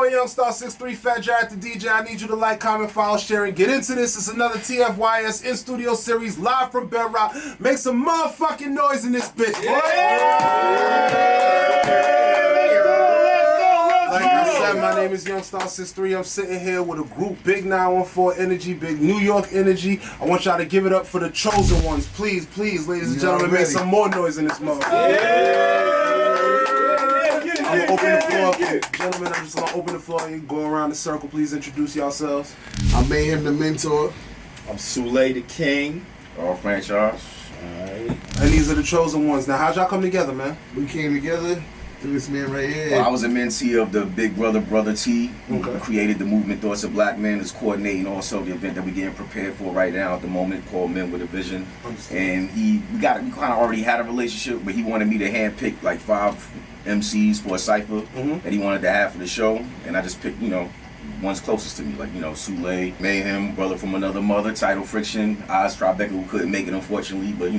boy Young Star 63, Fat Jared the DJ. I need you to like, comment, follow, share, and get into this. It's another TFYS in studio series live from Bedroc. Make some motherfucking noise in this bitch, boy. Like I said, my name is Young Star 63. I'm sitting here with a group, Big 914 Energy, Big New York Energy. I want y'all to give it up for the Chosen1's. Please, please, ladies and gentlemen, make some more noise in this motherfucker. I'm gonna open the floor up. Gentlemen, I'm just gonna open the floor and go around the circle. Please introduce yourselves. I'm Mayhem the Mentor. I'm Soulful the King. All franchise. Alright. And these are the Chosen1's. Now, how'd y'all come together, man? We came together through this man right here. Well, I was a mentee of the Big Brother T, who Okay. created the movement Thoughts of Black Men, is coordinating also the event that we're getting prepared for right now at the moment called Men with a Vision. And we kind of already had a relationship, but he wanted me to handpick like 5 MCs for a cypher that he wanted to have for the show, and I just picked, ones closest to me, like, Soulay, Mayhem, Brother from Another Mother, Title Friction, Oz Tribeca, who couldn't make it unfortunately, but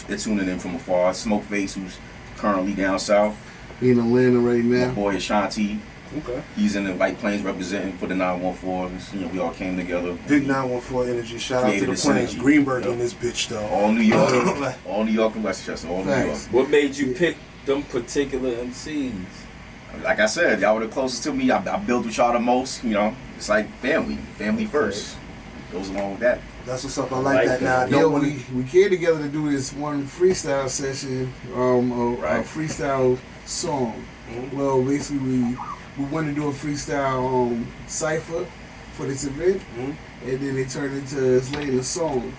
they're tuning in from afar, Smokeface, who's currently down south, He in Atlanta right now. my boy Ashanti, Okay. he's in the White Plains representing for the 914, we all came together. Big 914 Energy. Shout out to the Created Plains. synergy. Greenberg Yep. in this bitch, though. All New York, all New York and Westchester, all New York. Facts. What made you pick them particular MCs? Like I said, y'all were the closest to me. I built with y'all the most. It's like family first. Goes along with that. That's what's up. I like that. Now, I Yeah, don't want we came together to do this one freestyle session, a freestyle song. Well, basically, we wanted to do a freestyle cypher for this event, and then it turned into us laying the song.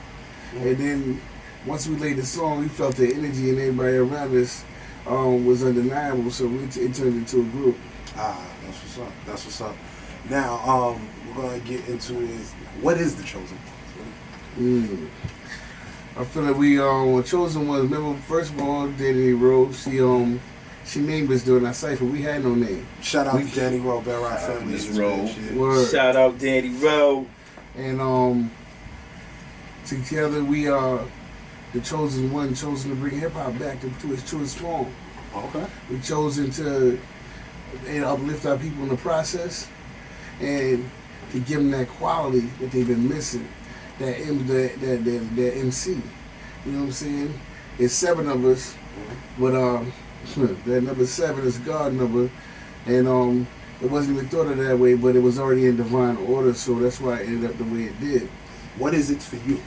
And then once we laid the song, we felt the energy and everybody around us was undeniable, so it turned into a group. that's what's up. That's what's up. Now, we're gonna get into is what is the Chosen? I feel like we Chosen1's. Remember, first of all, Danny Rose. She named us during our cipher. We had no name. Shout out to Danny Rowe, Bedroc family. Miss Rowe. Word. Shout out Danny Rowe. And together we are the Chosen1, chosen to bring hip hop back to its truest form. Okay. We chosen to uplift our people in the process, and to give them that quality that they've been missing. That MC. You know what I'm saying? It's 7 of us, but that number 7 is God number, and it wasn't even thought of that way, but it was already in divine order, so that's why it ended up the way it did. What is it for you?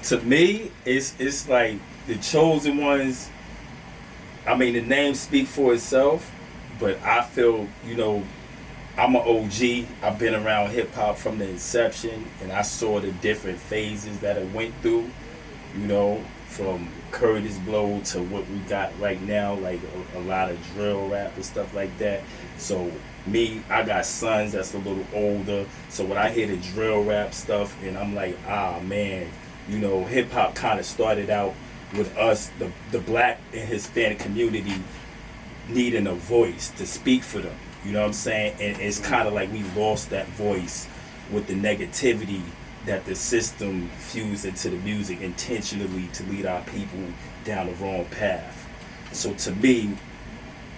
To me, it's like the Chosen1's. I mean, the name speaks for itself, but I feel, I'm an OG. I've been around hip hop from the inception, and I saw the different phases that it went through, from Curtis Blow to what we got right now, like a lot of drill rap and stuff like that. So me, I got sons that's a little older, so when I hear the drill rap stuff, and I'm like, man, hip hop kind of started out with us, the Black and Hispanic community, needing a voice to speak for them. You know what I'm saying? And it's kind of like we lost that voice with the negativity that the system fused into the music intentionally to lead our people down the wrong path. So to me,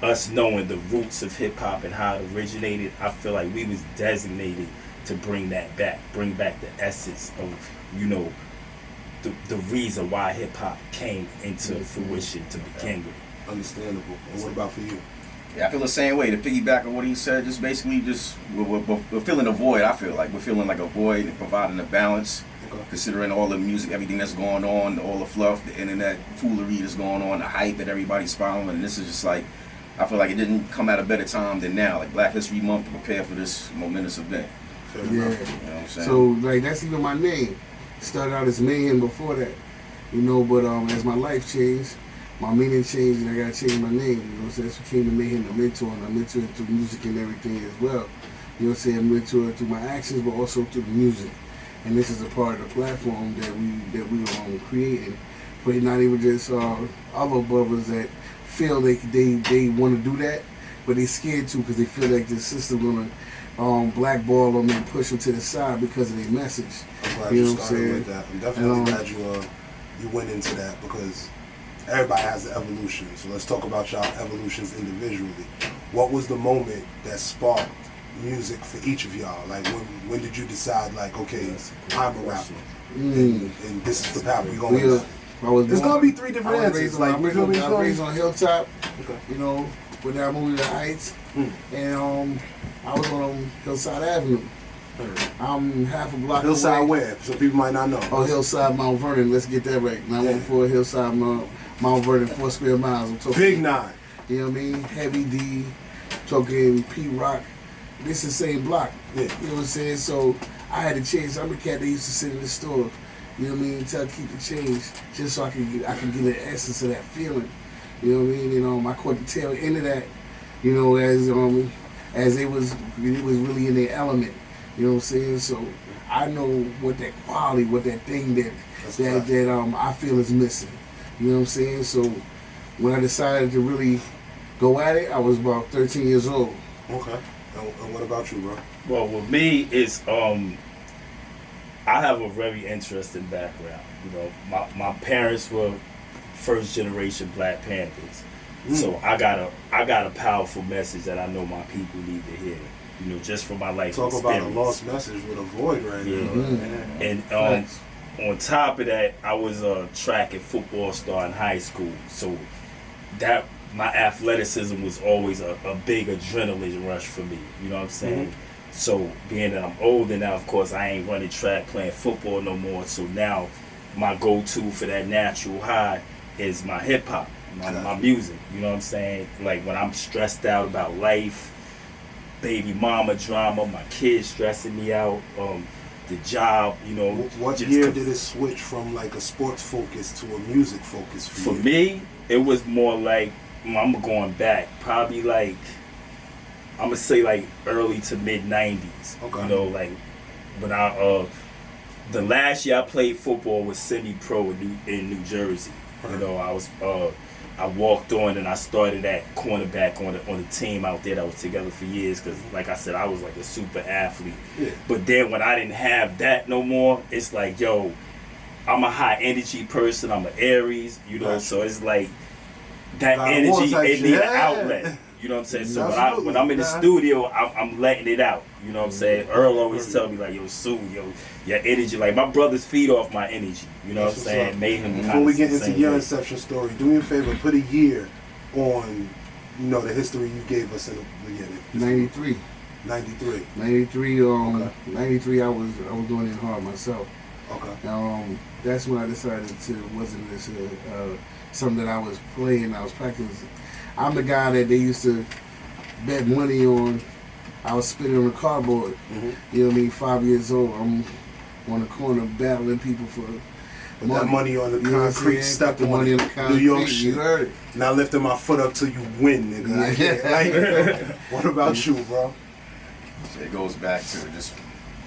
us knowing the roots of hip hop and how it originated, I feel like we was designated to bring that back, bring back the essence of, the reason why hip hop came into fruition to begin with. Understandable. And what about for you? Yeah, I feel the same way. To piggyback on what he said, just basically, we're filling a void. I feel like we're feeling like a void and providing a balance, considering all the music, everything that's going on, all the fluff, the internet foolery that's going on, the hype that everybody's following. And this is just like, I feel like it didn't come at a better time than now, like Black History Month, to prepare for this momentous event. Fair Yeah. enough. You know what I'm saying? So like that's even my name. Started out as Mayhem before that, but as my life changed, my meaning changed, and I gotta change my name. So that's what came to Mayhem the Mentor, and I mentor through music and everything as well. I mentor through my actions, but also through the music. And this is a part of the platform that we were creating, but not even just other brothers that feel they want to do that, but they scared to because they feel like the system gonna blackball them and push them to the side because of their message. I'm glad you started with that. I'm definitely glad you went into that, because everybody has the evolution. So let's talk about y'all evolutions individually. What was the moment that sparked music for each of y'all? Like, when did you decide, like, okay, I'm a rapper, and this is the path we're going to? There's going to be 3 different answers. Like, I was raised on Hilltop, you know, when I moved to the Heights, and I was on Hillside Avenue. I'm half a block Hillside away. where? So people might not know. Oh, Hillside Mount Vernon. Let's get that right. 914 Hillside Mount Vernon, 4 square miles. I'm talking Big 9. You know what I mean? Heavy D, talking P-Rock. This is the same block. Yeah. You know what I'm saying? So I had to change. I'm a cat that used to sit in the store. You know what I mean? Until I keep the change, just so I can get the essence of that feeling. You know what I mean? You know, I caught the tail end of that. You know, as it was really in their element. You know what I'm saying? So I know what that quality, what that thing that I feel is missing. You know what I'm saying? So when I decided to really go at it, I was about 13 years old. Okay. And what about you, bro? Well, with me, it's I have a very interesting background. You know, my parents were first generation Black Panthers, so I got a powerful message that I know my people need to hear. You know, just from my life Talk experience. about a lost message with a void right now. And on top of that, I was a track and football star in high school, so that my athleticism was always a big adrenaline rush for me. You know what I'm saying? So being that I'm older now, of course, I ain't running track, playing football no more. So now my go-to for that natural high is my hip hop, my music. You know what I'm saying? Like when I'm stressed out about life, baby mama drama, my kids stressing me out, the job, you know. What year did it switch from like a sports focus to a music focus for you? For me, it was more like, I'm going back, probably like, I'm gonna say like early to mid 90s. Okay. You know, like when the last year I played football was semi-pro in New Jersey. You know, I walked on and I started at cornerback on the team out there that was together for years because, like I said, I was like a super athlete. Yeah. But then when I didn't have that no more, it's like, yo, I'm a high energy person. I'm an Aries, you know, so it's like that energy, it need an outlet. You know what I'm saying? So when I'm in the studio, I'm letting it out. You know what I'm saying? Earl always tell me like, yo, Sue, your energy, like my brothers feed off my energy. You know what I'm saying? Before we get into your inception story, do me a favor, put a year on, you know, the history you gave us in the beginning. 93. 93. 93. 93. I was doing it hard myself. Okay. That's when I decided wasn't this something that I was playing. I was practicing. I'm the guy that they used to bet money on. I was spitting on a cardboard. You know what I mean? 5 years old. I'm on the corner battling people for that money on the concrete, stepping the money on the concrete. New York shit. You heard it. Not lifting my foot up till you win, nigga. Like, what about you, bro? So it goes back to just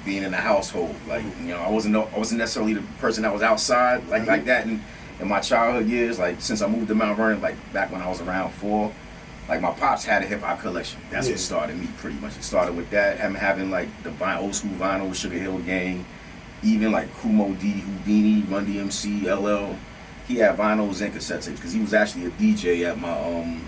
being in the household. Like, you know, I wasn't necessarily the person that was outside like that in my childhood years. Like, since I moved to Mount Vernon, like back when I was around 4, like my pops had a hip hop collection. That's what started me pretty much. It started with that, having like the old school vinyl, Sugar Hill Gang, even like Kumo D, Houdini, Run DMC, LL. He had vinyls and cassette tapes because he was actually a DJ at my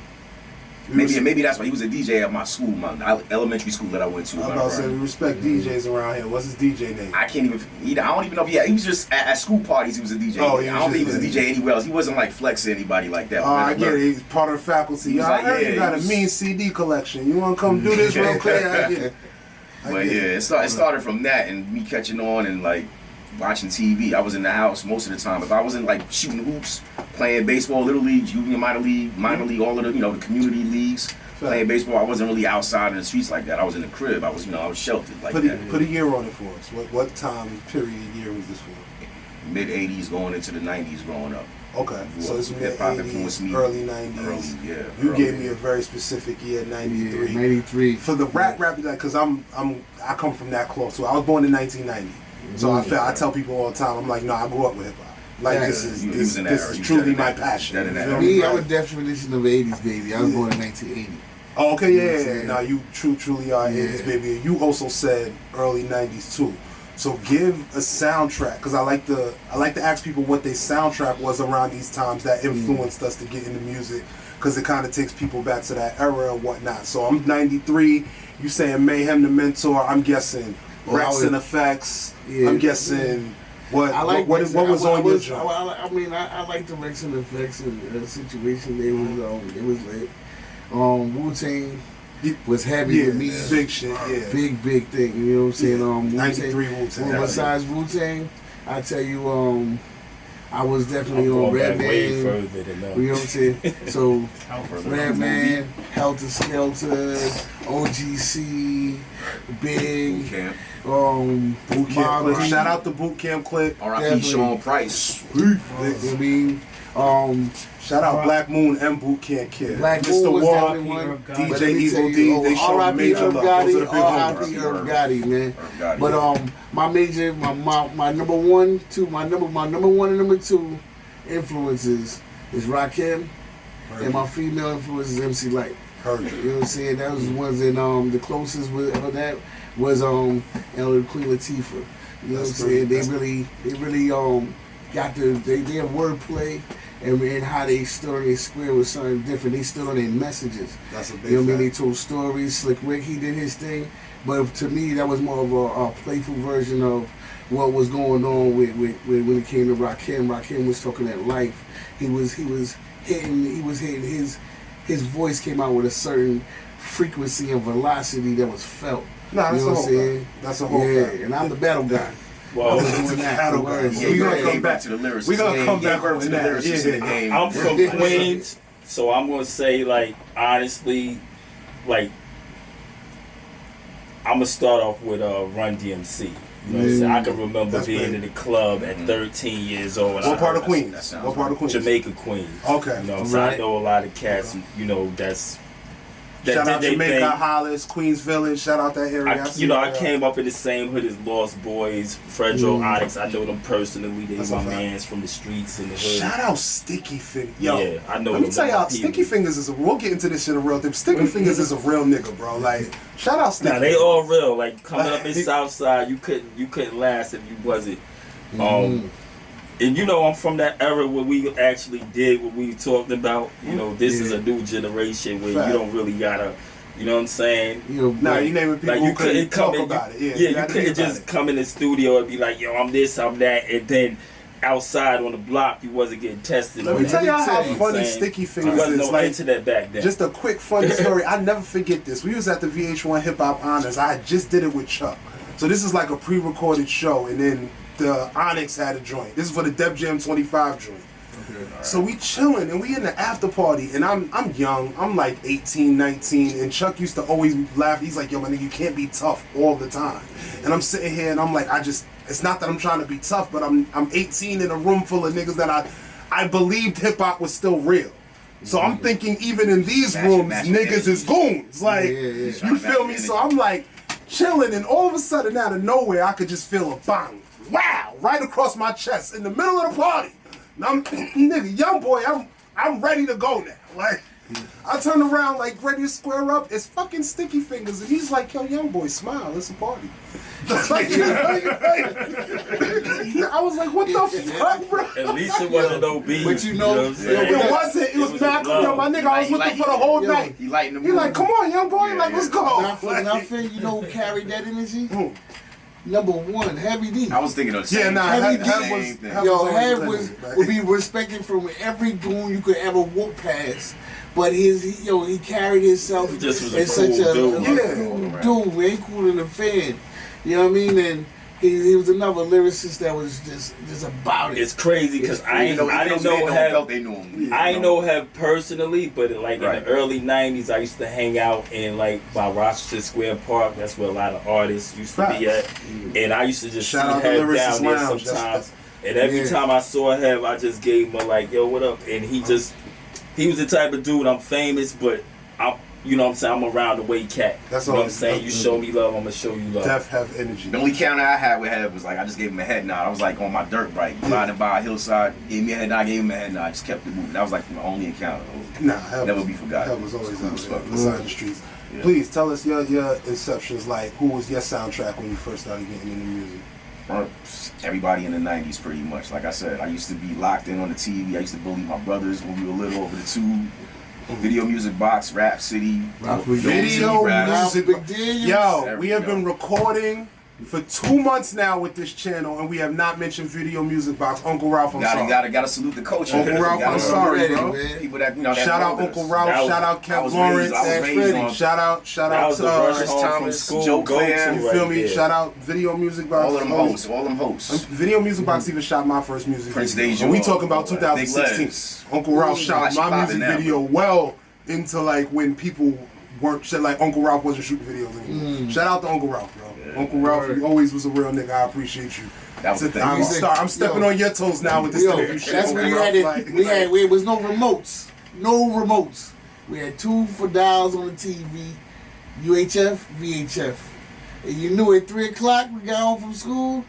maybe that's why he was a DJ at my school, my elementary school that I went to. I'm about to say, we respect DJs around here. What's his DJ name? I can't even. I don't even know if he was just at school parties. He was a DJ. I don't think he was a DJ anywhere else. He wasn't like flexing anybody like that. I get it. He's part of the faculty. I heard you got a mean CD collection. You want to come do this real quick? I get it. It started from that and me catching on and like watching TV. I was in the house most of the time. If I wasn't like shooting hoops, playing baseball, little league, junior, minor league, all of the the community leagues, playing baseball, I wasn't really outside in the streets like that. I was in the crib. I was sheltered like that. Put a year on it for us. What time period year was this for? Mid 80s going into the 90s growing up. Okay, so it's mid 80s, me. early 90s. You gave me a very specific year, 93. Yeah, 93. For the rap, like, because I come from that cloth. So I was born in 1990. So I tell people all the time, I'm like, no, I grew up with hip hop. Like this is truly my passion. Me, I'm a definition of 80s baby. I was born in 1980. Oh, okay, yeah. Now you truly are 80s baby. You also said early 90s too. So give a soundtrack, because I like to ask people what their soundtrack was around these times that influenced us to get into music. because it kind of takes people back to that era and whatnot. So I'm 93. You saying Mayhem the Mentor? I'm guessing Rex and Effects. Yeah. I'm guessing what was on your job? I like the Rex and Effects and the situation. They was lit. Wu-Tang was heavy with me. Big shit, yeah. Big thing. You know what I'm saying? 93 Wu-Tang. Well, besides Wu-Tang, I tell you, I was definitely on Redman. Way further than that. You know what I'm saying? So Redman, Helter Skelter, OGC, Big, Boot Camp Click. Shout out to Boot Camp Click. R.I.P. Sean Price. I mean, shout out Black Moon and Boot Camp Kid. Black Mr. Moon was War, definitely one. DJ Evil D, they show major love. Those are the big R.I.P. ones. Gotti, man. But my number one and number two influences is Rakim, and my female influence is MC Light. You know what I'm saying? That was the ones that the closest with that was Queen Latifah. You know what I'm saying? They really got their wordplay and how they stood on their square was something different. They stood on their messages. That's a big You know what I mean? They told stories. Slick Rick, he did his thing. But to me, that was more of a playful version of what was going on with when it came to Rakim. Rakim was talking that life. He was hitting his voice came out with a certain frequency and velocity that was felt. Nah, that's you know what I'm saying? Fact. That's a whole fact. And I'm the battle guy. Well, we're gonna come back to the lyrics. We're gonna come back to the lyrics. I'm from Queens, so I'm gonna say, like, honestly, like, I'm gonna start off with Run DMC. You know what I'm saying? I can remember being in the club at 13 years old. What part of Queens? What part of Queens? Jamaica, Queens. Okay. You know, so I know a lot of cats. You know, shout out Jamaica, Hollis, Queens Village. Shout out that area. I came up in the same hood as Lost Boys, Fredro, Onyx. I know them personally. They my mans from the streets in the hood. Shout out Sticky Fingers. Yo, yeah, I know. Let me tell y'all, Sticky Fingers is we'll get into this shit a real thing. Sticky Fingers is a real nigga, bro. Like, shout out Sticky. Nah, they all real. Like, coming up in Southside, you couldn't last if you wasn't. And you know, I'm from that era where we actually did what we talked about. You know, this is a new generation where you don't really gotta, you know what I'm saying? You naming people who couldn't talk about it. Yeah, you couldn't just come in the studio and be like, yo, I'm this, I'm that, and then outside on the block you wasn't getting tested. Let me tell y'all how funny Sticky Fingers is. No like internet back then. Just a quick funny story. I never forget this. We was at the VH1 Hip Hop Honors. I just did it with Chuck. So this is like a pre-recorded show, and then the Onyx had a joint. This is for the Def Jam 25 joint. Okay, right. So we chilling and we in the after party, and I'm young. I'm like 18, 19, and Chuck used to always laugh. He's like, yo, my nigga, you can't be tough all the time. And I'm sitting here and I'm like, it's not that I'm trying to be tough, but I'm 18 in a room full of niggas that I believed hip hop was still real. So I'm thinking even in these rooms, niggas is goons. Like, you feel me? So I'm like chilling, and all of a sudden out of nowhere, I could just feel a bang. Wow, right across my chest in the middle of the party. Now I'm nigga, young boy, I'm ready to go now. Like, I turn around like ready to square up. It's fucking Sticky Fingers, and he's like, yo, young boy, smile, it's a party. Like, I was like, what the fuck, bro? At least it wasn't OB. But you know it wasn't. It was not cool. Yo, my nigga, I was looking for the whole night. He like, come on, young boy, like, let's go. And I feel you know who carried that energy? Number one, Heavy D. I was thinking of the same thing. Heavy would be respected from every goon you could ever whoop past. But he carried himself as such a dude, man, cooler than a fan. You know what I mean? And he was another lyricist that was just about it. It's crazy because I didn't know Hev personally, but like in the early '90s, I used to hang out in like by Rochester Square Park. That's where a lot of artists used to be at, and I used to just see Hev down there sometimes. And every time I saw Hev, I just gave him a like, "Yo, what up?" And he was the type of dude. I'm famous, but you know what I'm saying? I'm around the way cat. That's you know what I'm saying? You show me love, I'm gonna show you love. Def have energy. The only counter I had with Hev was like I just gave him a head nod. I was like on my dirt bike, riding by a hillside, gave me a head nod, gave him a head nod, I just kept it moving. That was like my only encounter. Never be forgotten. Hev was always out there, beside the streets. Yeah. Please tell us your inceptions, like who was your soundtrack when you first started getting into music? Everybody in the 90s pretty much. Like I said, I used to be locked in on the TV. I used to bully my brothers when we were little over the tube. Video Music Box, Rap City, Video Rap. Music. Yo, we have been recording for 2 months now with this channel, and we have not mentioned Video Music Box. Uncle Ralph, I'm sorry. Gotta salute the coach. Uncle Ralph, I'm sorry, bro. People that, that shout out Uncle Ralph, shout out Kev Lawrence, shout out Chris Thomas, Joe Claire, you feel me? Shout out Video Music Box. All them hosts. Video Music Box even shot my first music video. And we talking about 2016. Uncle Ralph shot my music video well into like when people weren't shit, like Uncle Ralph wasn't shooting videos anymore. Shout out to Uncle Ralph, bro. Yeah, Uncle Ralph, you always was a real nigga. I appreciate you. That was the thing. I'm stepping on your toes now with this interview shit. That's when you had it. It was no remotes. No remotes. We had 2 for dials on the TV, UHF, VHF. And you knew at 3 o'clock we got home from school,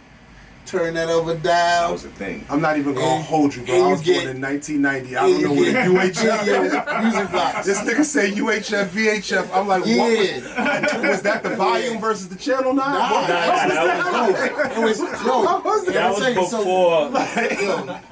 turn that over dial. That was the thing. I'm not even gonna hold you, bro. I was born in 1990. I don't know what a UHF music box. This nigga say UHF, VHF. I'm like, what was that? The volume versus the channel now? That was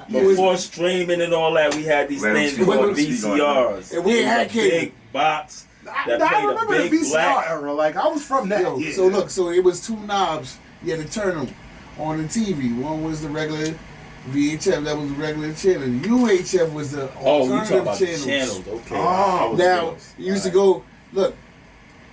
before streaming and all that. We had these things called VCRs. And we had big box. I remember the VCR era. Like I was from that. So it was 2 knobs. You had to turn them on the TV. One was the regular VHF, that was the regular channel. UHF was the alternative channels. Okay. Now, you used to go, look,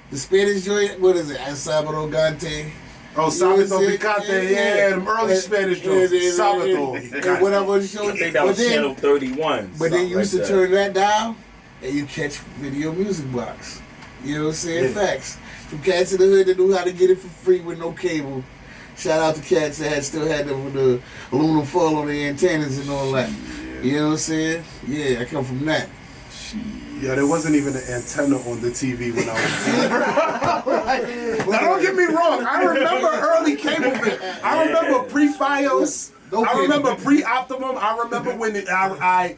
the Spanish joint, what is it? Sábado Gante. Oh, Sábado Picante, yeah, them early Spanish joints. Sábado. And whatever show. I think that was channel 31. But then you used to turn that down, and you catch Video Music Box. You know what I'm saying? Yeah. Facts. From cats in the hood that knew how to get it for free with no cable. Shout out to cats that still had the aluminum foil on the antennas and all that. Yeah. You know what I'm saying? Yeah, I come from that. Yeah, there wasn't even an antenna on the TV when I was Now don't get me wrong, I remember early cable. I remember pre-FiOS. I remember pre-Optimum. I remember when I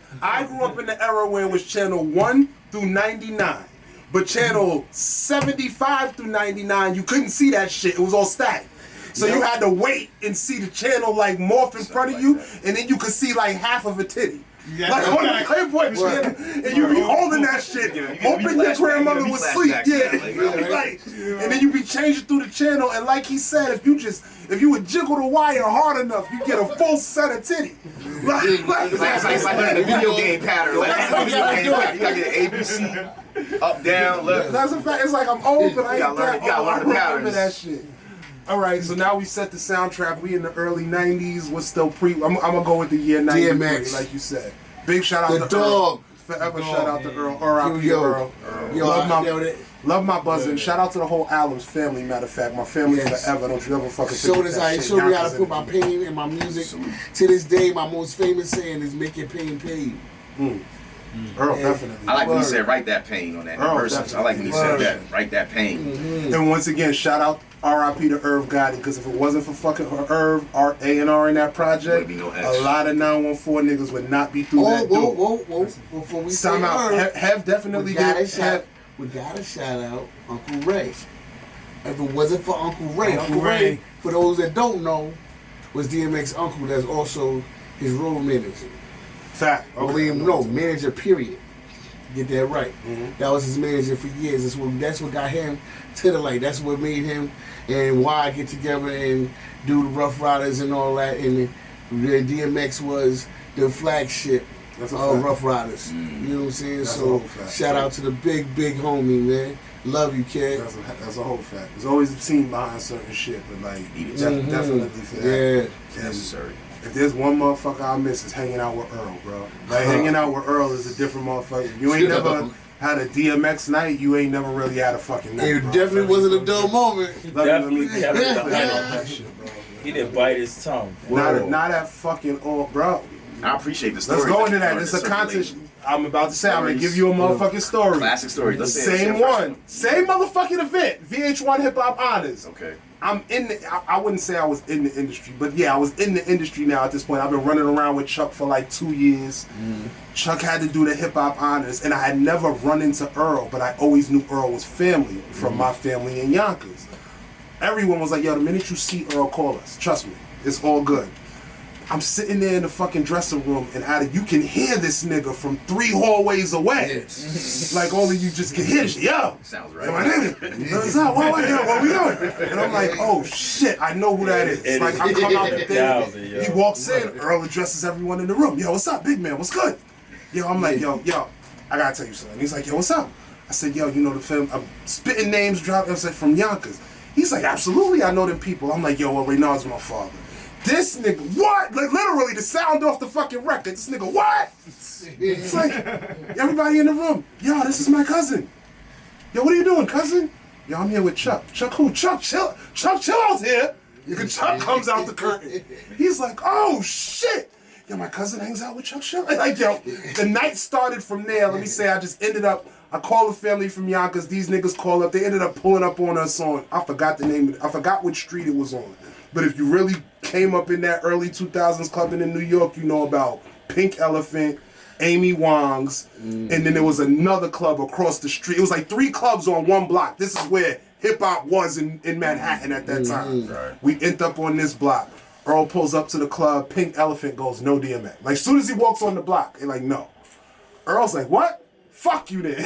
grew up in the era where it was channel 1 through 99. But channel 75 through 99, you couldn't see that shit. It was all static. So you had to wait and see the channel like morph in front of you, and then you could see like half of a titty. Like on the Playboy channel, and you be holding that shit, hoping your grandmother was asleep. And then you be changing through the channel, and like he said, if you would jiggle the wire hard enough, you get a full set of titty. It's like a video game pattern. That's how you gotta do it. You gotta get ABC, up, down, left. That's a fact. It's like I'm old, but I ain't that. I remember that shit. All right, so now we set the soundtrack. We in the early 90s. What's still I'm gonna go with the year 93, like you said. Big shout out to Earl. Forever shout out to Earl. R.I.P. Earl. Love my buzzing. Shout out to the whole Adams family, matter of fact. My family forever. Don't you ever fucking showed me how to put my pain in my music. To this day, my most famous saying is make your pain paid. Earl definitely. I like when he said write that pain on that verse. I like when he said that. Write that pain. And once again, shout out R.I.P. to Irv Gotti, because if it wasn't for fucking Irv, A&R in that project, a lot of 914 niggas would not be through that door. Whoa. Before we say Irv, have definitely we gotta shout out Uncle Ray. If it wasn't for Uncle Ray, for those that don't know, was DMX's uncle that's also his road manager. Fact. Manager, period. Get that right. That was his manager for years. That's what got him to the light. That's what made him and why I get together and do the Rough Riders and all that. And the DMX was the flagship of Rough Riders. You know what I'm saying? That's shout out to the big homie, man. Love you, kid. That's a whole fact. There's always a team behind certain shit, but like definitely for that. Yeah. Necessary. If there's one motherfucker I miss, it's hanging out with Earl, bro. Like hanging out with Earl is a different motherfucker. You ain't never had a DMX night. You ain't never really had a fucking night. It definitely wasn't a dull moment. Definitely that shit, bro. He didn't bite his tongue. Not that fucking old, bro. I appreciate the story. Let's go into that. It's a content. I'm about to say, I'm going to give you a motherfucking story. Classic story. Let's Same one. Same motherfucking event. VH1 Hip Hop Honors. Okay. I'm in the, I wouldn't say I was in the industry, but yeah, I was in the industry now at this point. I've been running around with Chuck for like 2 years. Chuck had to do the Hip Hop Honors, and I had never run into Earl, but I always knew Earl was family from my family in Yonkers. Everyone was like, yo, the minute you see Earl, call us. Trust me. It's all good. I'm sitting there in the fucking dressing room, and you can hear this nigga from 3 hallways away. Like all of you just can hear this. Yo, sounds right. Yo, my nigga, what's up? What we doing? And I'm like, oh shit, I know who that is. Like I come out the thing, he walks in, Earl addresses everyone in the room. Yo, what's up, big man? What's good? Yo, I'm like, yo, I gotta tell you something. He's like, yo, what's up? I said, yo, you know the film? I'm spitting names, dropping. I said, from Yonkers. He's like, absolutely, I know them people. I'm like, yo, well, Reynard's my father. This nigga, what? Like, literally, the sound off the fucking record. This nigga, what? It's like, everybody in the room. Yo, this is my cousin. Yo, what are you doing, cousin? Yo, I'm here with Chuck. Chuck who? Chuck Chill's here. Chuck comes out the curtain. He's like, oh, shit. Yo, my cousin hangs out with Chuck Chill. Like, yo, the night started from there. Let me say, I called the family from Yonkers. These niggas called up. They ended up pulling up on us on, I forgot the name. I forgot which street it was on. But if you really came up in that early 2000s clubbing in New York, you know about Pink Elephant, Amy Wong's, and then there was another club across the street. It was like 3 clubs on one block. This is where hip-hop was in Manhattan at that time. Right. We end up on this block. Earl pulls up to the club. Pink Elephant goes, no DMX. Like, as soon as he walks on the block, they're like, no. Earl's like, what? Fuck you then.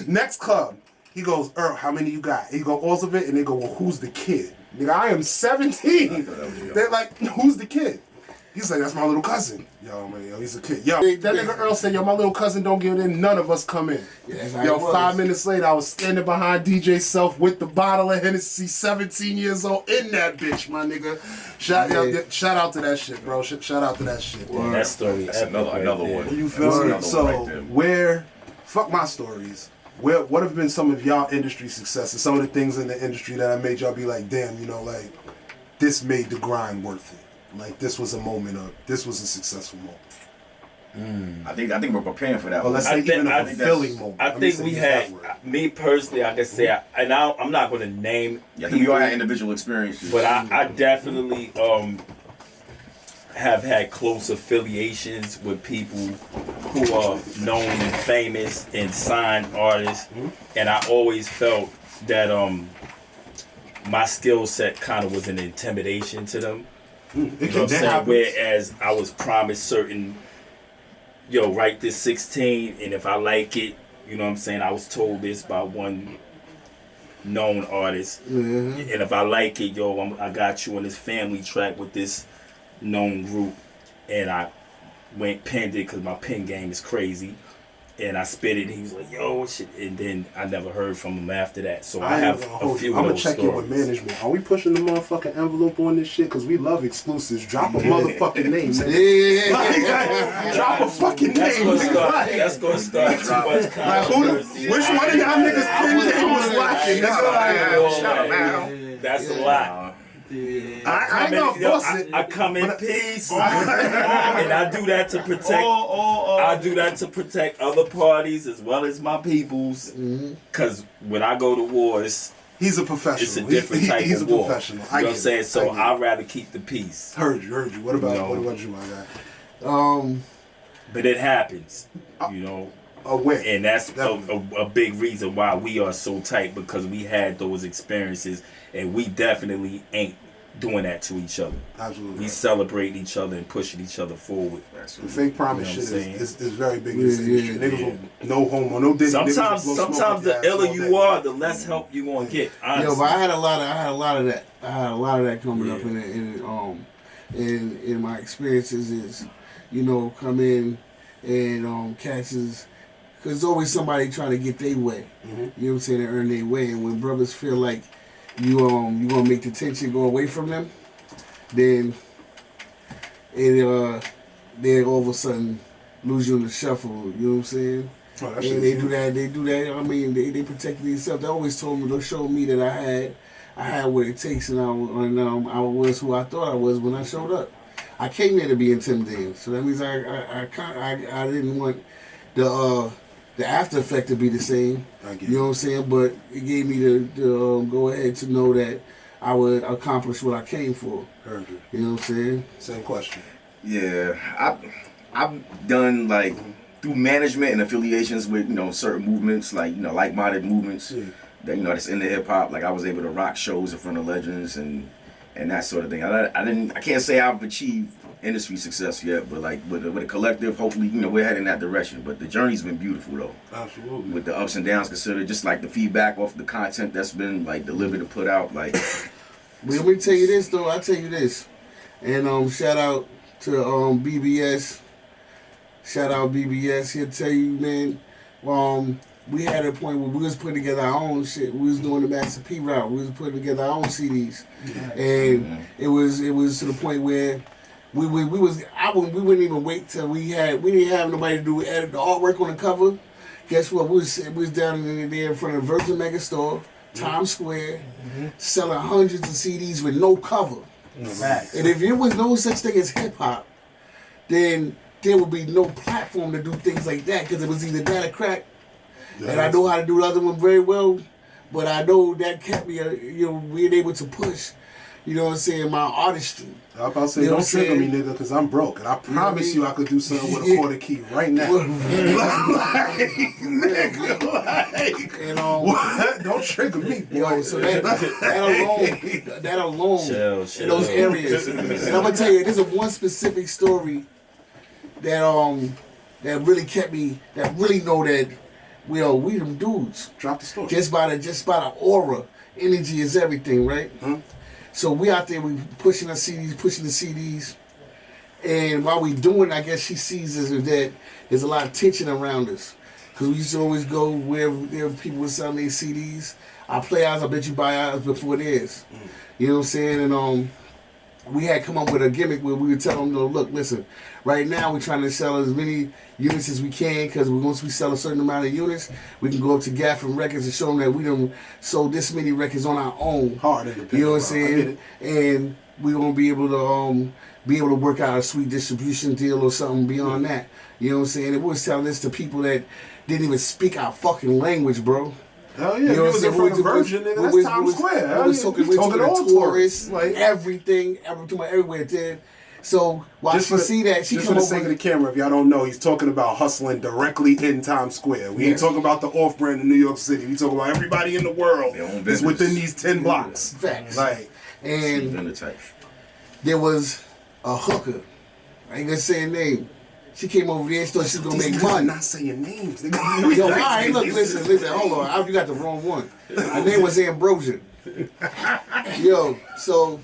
Next club. He goes, Earl, how many you got? He go, all of it. And they go, well, who's the kid? Nigga, I am 17. They're like, who's the kid? He's like, that's my little cousin. Yo, man, yo, he's a kid. Yo, that nigga Earl said, yo, my little cousin don't get in. None of us come in. Yeah, yo, 5 minutes later, I was standing behind DJ Self with the bottle of Hennessy, 17 years old, in that bitch, my nigga. Shout out to that shit, bro. Shout out to that shit. That story. That's another one. You feel me? So, fuck my stories. What have been some of y'all industry successes? Some of the things in the industry that I made y'all be like, damn, you know, like, this made the grind worth it. Like, this was a successful moment. I think we're preparing for that. Well, let's say even a fulfilling moment. I think we had, me personally, I can say, I'm not going to name I think we all had individual experiences. But I definitely have had close affiliations with people who are known and famous and signed artists. And I always felt that my skill set kind of was an intimidation to them. You know what I'm saying? Whereas I was promised certain, write this 16, and if I like it, you know what I'm saying? I was told this by one known artist. And if I like it, I got you on this family track with this known group. And I went penned it because my pen game is crazy. And I spit it, and he was like, yo, shit. And then I never heard from him after that. So I have a few I'm of going those to check in with management. Are we pushing the motherfucking envelope on this shit? Because we love exclusives. Drop a motherfucking name. Drop a fucking name. That's going to start too much controversy. Which one of y'all niggas pen game was lacking? That's a lot. I come in peace, and I do that to protect. I do that to protect other parties as well as my peoples. Cause when I go to war, he's a professional. It's a different type of war. Professional. You know what I'm saying? So I'd rather keep the peace. Heard you. What about you, my guy? But it happens, and that's a big reason why we are so tight, because we had those experiences, and we definitely ain't doing that to each other. Absolutely. We celebrate each other and pushing each other forward. The fake promise shit is very big in this industry. Niggas will no homo, no dick. Sometimes the iller you are, the less help you gonna get. Honestly. But I had a lot of that coming up in my experiences is, come in and catches. Cause there's always somebody trying to get their way. You know what I'm saying? To earn their way. And when brothers feel like you gonna make the tension go away from them, then they all of a sudden lose you in the shuffle. You know what I'm saying? And they do that. I mean, they protect themselves. They always told me, they showed me that I had what it takes, and I was who I thought I was when I showed up. I came there to be intimidating, so that means I didn't want the after effect to be the same. You know what I'm saying? But it gave me the go ahead to know that I would accomplish what I came for. Heard you. You know what I'm saying? Same question. Yeah, I've done like through management and affiliations with certain movements, like like-minded movements that that's in the hip hop. Like I was able to rock shows in front of legends and and that sort of thing. I can't say I've achieved industry success yet, but like with a collective, hopefully, we're heading that direction. But the journey's been beautiful though. Absolutely. With the ups and downs considered, just like the feedback off the content that's been like delivered and put out, like. Let me tell you this though. I'll tell you this, and shout out to BBS. Shout out BBS. He'll tell you, man. We had a point where we was putting together our own shit. We was doing the Master P route. We was putting together our own CDs, and it was to the point where we wouldn't even wait till we didn't have nobody to do the artwork on the cover. Guess what? We was down there in front of Virgin Mega Store, Times Square, selling hundreds of CDs with no cover. And if there was no such thing as hip hop, then there would be no platform to do things like that because it was either that or crack. And I know how to do the other one very well, but I know that kept me, being able to push, what I'm saying, my artistry. I was about to say, don't trigger me, nigga, because I'm broke. And I promise you I could do something with a quarter key right now. Don't trigger me, boy. So that alone in those areas. And I'm going to tell you, there's one specific story that really kept me, that really know that we them dudes. Drop the story. Just by the aura, energy is everything, right? So we out there, we pushing the CDs, and while we doing, I guess she sees us that there's a lot of tension around us, because we used to always go where people were selling their CDs. I play ours, I bet you buy ours before theirs. You know what I'm saying? And we had come up with a gimmick where we would tell them, look, listen, right now we're trying to sell as many units as we can, because once we sell a certain amount of units, we can go up to Gaffin Records and show them that we done sold this many records on our own. Hard independent. You know what I'm saying? And we're gonna be able to work out a sweet distribution deal or something beyond that. You know what I'm saying? And we was telling this to people that didn't even speak our fucking language, bro. Hell yeah, you was in front of Virgin, nigga. That's Times Square. We're talking all tourists, like everything, everywhere, dude. So while she see that, she just come for the over. sake of the camera, if y'all don't know, he's talking about hustling directly in Times Square. We ain't talking about the off-brand in New York City. We talking about everybody in the world is within these 10 blocks. Facts. Like, and there was a hooker. I ain't gonna say her name. She came over there and thought she was gonna make money. Not saying names. Yo, all right, look, listen, hold on. You got the wrong one. Her name was Ambrosia. Yo, so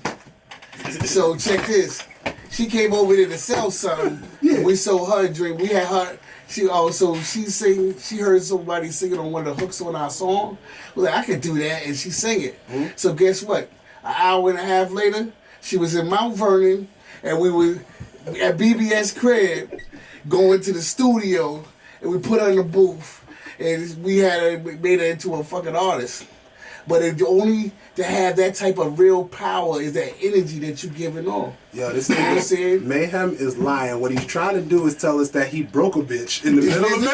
check this. She came over there to sell something. Yeah. We sold her a drink. We had her. She heard somebody singing on one of the hooks on our song. I was like, I could do that, and she sang it. So guess what? An hour and a half later, she was in Mount Vernon, and we were at BBS crib going to the studio, and we put her in the booth, and we made her into a fucking artist. But only to have that type of real power is that energy that you're giving off. Yo, this nigga Mayhem is lying. What he's trying to do is tell us that he broke a bitch in the middle of it.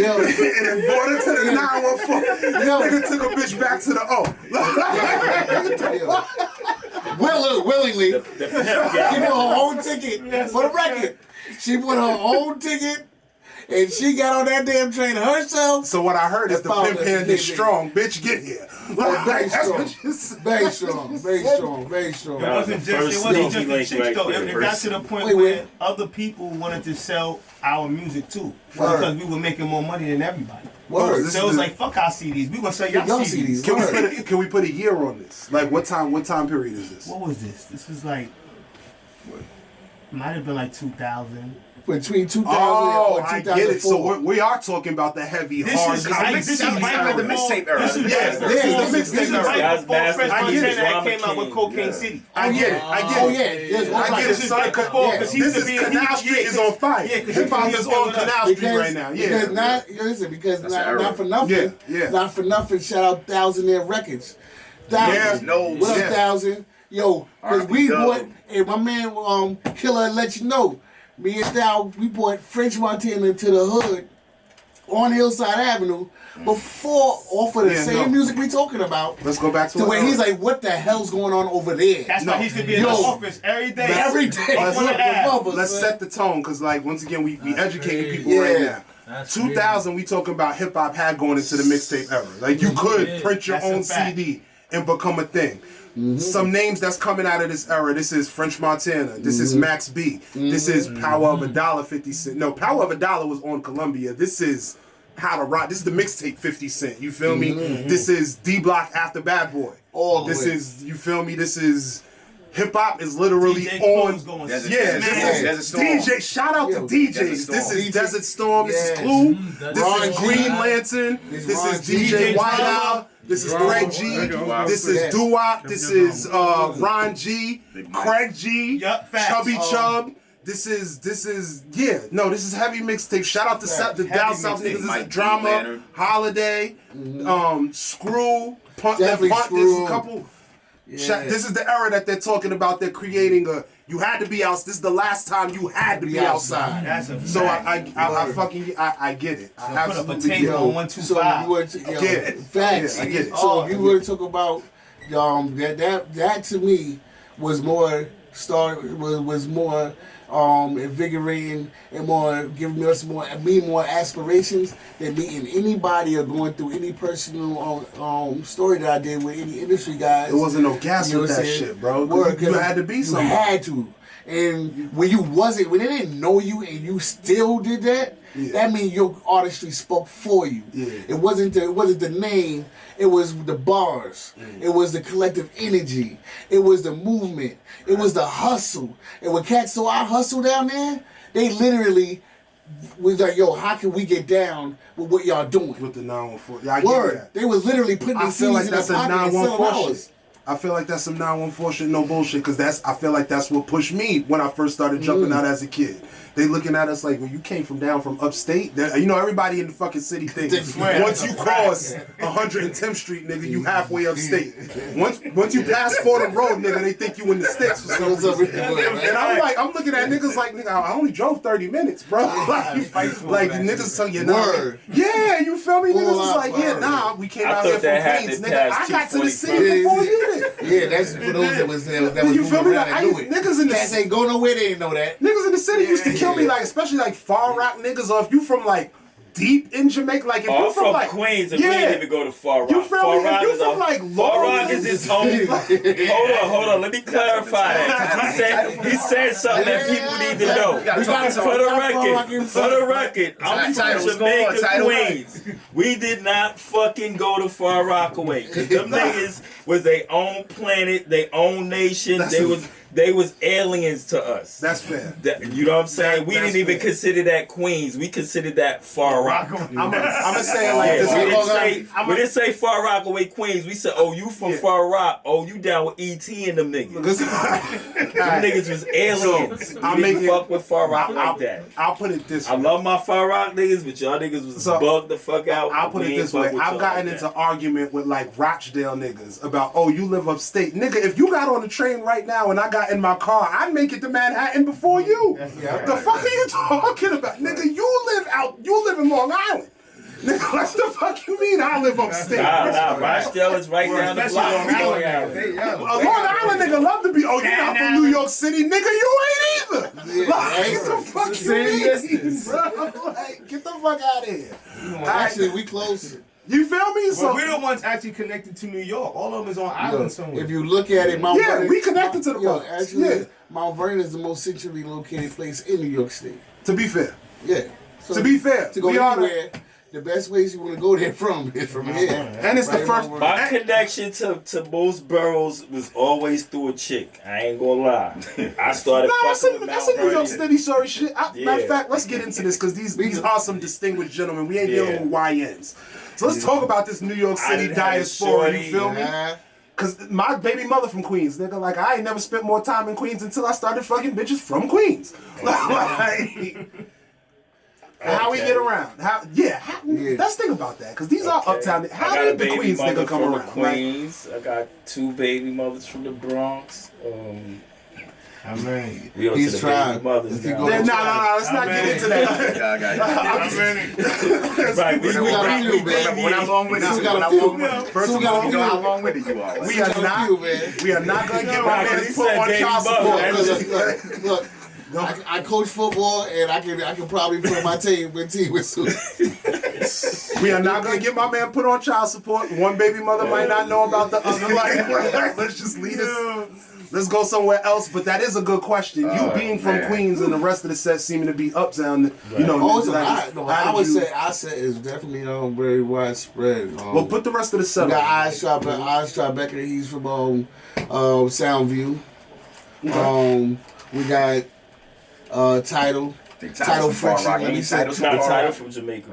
Yo, and brought her to the 914. Nigga took a bitch back to the willingly. She bought her own ticket for the record. She bought her own ticket. And she got on that damn train herself. So what I heard is the pimp hand is strong. Bitch, get here. Very strong. Very strong. It wasn't just the chicks though. It got to the point where other people wanted to sell our music too. Because we were making more money than everybody. Word. So it was like, fuck our CDs. We gonna sell y'all CDs. Can we put a year on this? Like what time period is this? What was this? This was like, might have been like 2000. Between 2000 and 2004. I get it. So we are talking about the heavy, hard. This is right with the mixtape era. This is the mixtape era. Fresh Montana that came out with Cocaine City. I get it. Oh yeah. I get it. This is Canal Street is on fire. Hip hop is on Canal Street right now. Yeah. Because not for nothing. Yeah. Not for nothing. Shout out Thousandaire Records. What up, Thousand? Yo, because we bought. Hey, my man Killer let you know. Me and Thou, we brought French Montana to the hood on Hillside Avenue before off of the same music we talking about. Let's go back to where he's like, what the hell's going on over there? That's why he used to be in the office every day. Let's set the tone, because like once again we educating people right now. That's 2000, we talking about hip hop had going into the mixtape era. Like you could print your own CD and become a thing. Some names that's coming out of this era. This is French Montana. This is Max B. This is Power of a Dollar, 50 Cent. No, Power of a Dollar was on Columbia. This is How to Rock. This is the mixtape 50 Cent. You feel me? This is D Block After Bad Boy. This is, you feel me? This is hip hop is literally on. Desert DJ. Shout out to DJs. This is Desert Storm. This is Clue. This is Green Lantern. This is DJ Whiteout. This is Craig G. This is Doo-Wop. This is Ron G. Craig G. Chubby Chub. This is this is heavy mixtape. Shout out to the Down South niggas. This is Drama, Holiday, Screw, Punt That Punt. This is a couple. Yeah. This is the era that they're talking about. They're creating a. You had to be out. This is the last time you had to be outside. That's a fact. So I get it. I absolutely put a potato on 125. Facts. I get it. So if you were to talk about that to me was more more invigorating and more giving us more aspirations than meeting anybody or going through any personal story that I did with any industry guys. There wasn't no gas with that shit, bro. You had to be something. You had to. And when they didn't know you and you still did that, that means your artistry spoke for you. Yeah. It wasn't the name, it was the bars. It was the collective energy. It was the movement. It was the hustle. And when cats saw our hustle down there, they literally was like, yo, how can we get down with what y'all doing? With the 914. Yeah, I get that. They was literally putting I their feel like in their that's a pocket and selling 914 ours. shit. I feel like that's some 914 shit, no bullshit, because I feel like that's what pushed me when I first started jumping out as a kid. They looking at us like, well, you came from upstate. You know, everybody in the fucking city thinks once you cross 110th Street, nigga, you halfway upstate. Once you pass Fordham Road, nigga, they think you in the sticks for some reason. And I'm looking at niggas like, nigga, I only drove 30 minutes, bro. like niggas tell you, nah. Yeah, you feel me? Niggas is like, yeah, nah, we came out here from Queens, nigga. I got to the city before you did. Yeah, that's for those that was you feel me? Like, niggas in the cats ain't go nowhere. They didn't know that. Niggas in the city used to kill me, like, especially like Far Rock niggas, or if you from like deep in Jamaica, like if you from like Queens, and we didn't even go to Far Rock. You feel me? If you from like Far Rock is his own. Hold on. Let me clarify that. He said something that people need to know. For the record, I'm from Jamaica, Queens. We did not fucking go to Far Rockaway because them niggas was their own planet, their own nation. They was aliens to us. That's fair. You know what I'm saying? We didn't even consider that Queens. We considered that Far Rock. I'm gonna say it like this. We didn't say Far Rockaway Queens. We said, oh, you from Far Rock. Oh, you down with E.T. and them niggas. Them niggas was aliens. I didn't fuck with Far Rock like that. I'll put it this way. I love my Far Rock niggas, but y'all niggas was bugged the fuck out. I'll put it this way. I've gotten into argument with like Rochdale niggas about, oh, you live upstate. Nigga, if you got on the train right now and I got in my car, I'd make it to Manhattan before you. The fuck are you talking about? Nigga, you live in Long Island. Nigga, what the fuck you mean I live upstate? Nah, Rochdale is right down the block. Long Island nigga love to be, oh, you're not from New York City, nigga, you ain't either. Get the fuck you mean, bro? Like, get the fuck out of here. Actually, we close. You feel me? So we're the ones actually connected to New York. All of them is on island somewhere. If you look at it, Mount Vernon, we connected to the park. Actually, Mount Vernon is the most centrally located place in New York State. To be fair. Yeah. So to be fair. To go anywhere, the best ways you want to go there from is from here. And it's the first. My connection to most boroughs was always through a chick. I ain't gonna lie. I started fucking with Mount Vernon. That's a New York City story shit. Matter of fact, let's get into this because these are some distinguished gentlemen. We ain't dealing with YNs. So let's talk about this New York City diaspora, you feel me? Cause my baby mother from Queens, nigga, like I ain't never spent more time in Queens until I started fucking bitches from Queens. How we get around? Let's think about that, cause these are uptown. How did the Queens nigga come around? Queens. I got 2 baby mothers from the Bronx. I mean, he's trying. No, let's not get into that. Right, we how long-winded First of all, you know how long-winded you are. We are not gonna get my man put on child support. Look. I coach football and I can probably put my team with Susan. We are not gonna get my man put on child support. One baby mother might not know about the other. Like, let's just leave this. Let's go somewhere else. But that is a good question. You being from Queens and the rest of the set seeming to be uptown, you know. I would say our set is definitely very widespread. Well, put the rest of the set. We got Eyes Tribeca. He's from Soundview. Okay. We got Title. Title Friction. Title from Jamaica.